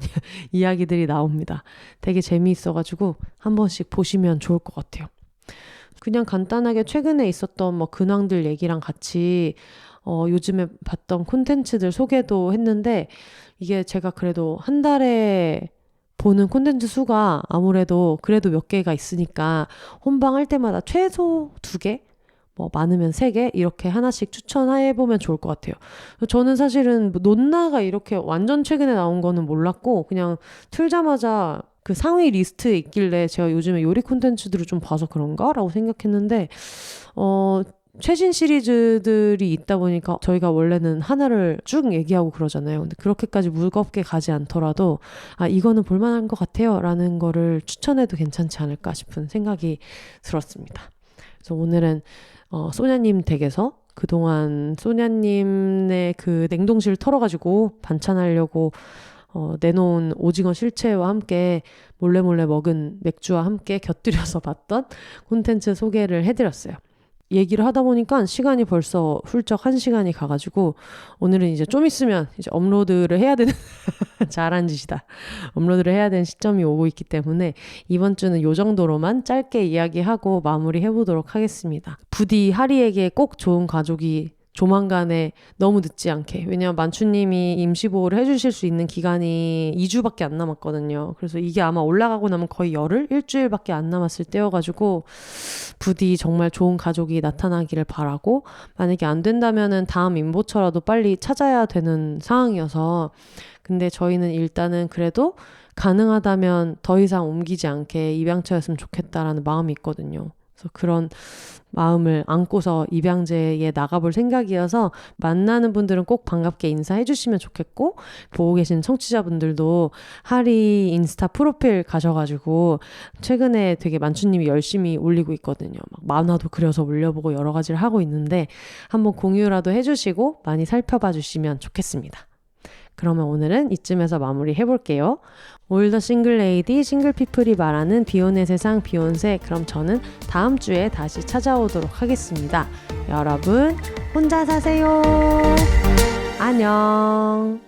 이야기들이 나옵니다. 되게 재미있어가지고 한 번씩 보시면 좋을 것 같아요. 그냥 간단하게 최근에 있었던 뭐 근황들 얘기랑 같이 요즘에 봤던 콘텐츠들 소개도 했는데 이게 제가 그래도 한 달에 보는 콘텐츠 수가 아무래도 그래도 몇 개가 있으니까 혼방할 때마다 최소 2개? 뭐 많으면 3개 이렇게 하나씩 추천해보면 좋을 것 같아요. 저는 사실은 논나가 이렇게 완전 최근에 나온 거는 몰랐고 그냥 틀자마자 그 상위 리스트에 있길래 제가 요즘에 요리 콘텐츠들을 좀 봐서 그런가? 라고 생각했는데 최신 시리즈들이 있다 보니까 저희가 원래는 하나를 쭉 얘기하고 그러잖아요. 근데 그렇게까지 무겁게 가지 않더라도 이거는 볼만한 것 같아요 라는 거를 추천해도 괜찮지 않을까 싶은 생각이 들었습니다. 그래서 오늘은 소냐님 댁에서 그동안 소냐님의 그 냉동실 털어가지고 반찬하려고 내놓은 오징어 실체와 함께 몰래 먹은 맥주와 함께 곁들여서 봤던 콘텐츠 소개를 해드렸어요. 얘기를 하다 보니까 시간이 벌써 훌쩍 1시간이 가가지고 오늘은 이제 좀 있으면 이제 업로드를 해야 되는 잘한 짓이다. 업로드를 해야 되는 시점이 오고 있기 때문에 이번 주는 요 정도로만 짧게 이야기하고 마무리 해보도록 하겠습니다. 부디 하리에게 꼭 좋은 가족이 조만간에 너무 늦지 않게. 왜냐면 만추님이 임시보호를 해주실 수 있는 기간이 2주밖에 안 남았거든요. 그래서 이게 아마 올라가고 나면 거의 일주일밖에 안 남았을 때여가지고 부디 정말 좋은 가족이 나타나기를 바라고 만약에 안 된다면은 다음 임보처라도 빨리 찾아야 되는 상황이어서 근데 저희는 일단은 그래도 가능하다면 더 이상 옮기지 않게 입양처였으면 좋겠다라는 마음이 있거든요. 그래서 그런 마음을 안고서 입양제에 나가볼 생각이어서 만나는 분들은 꼭 반갑게 인사해 주시면 좋겠고 보고 계신 청취자분들도 하리 인스타 프로필 가셔가지고 최근에 되게 만추님이 열심히 올리고 있거든요. 막 만화도 그려서 올려보고 여러 가지를 하고 있는데 한번 공유라도 해주시고 많이 살펴봐 주시면 좋겠습니다. 그러면 오늘은 이쯤에서 마무리 해볼게요. 올더 싱글레이디 싱글피플이 말하는 비혼의 세상 비욘세. 그럼 저는 다음 주에 다시 찾아오도록 하겠습니다. 여러분 혼자 사세요. 안녕.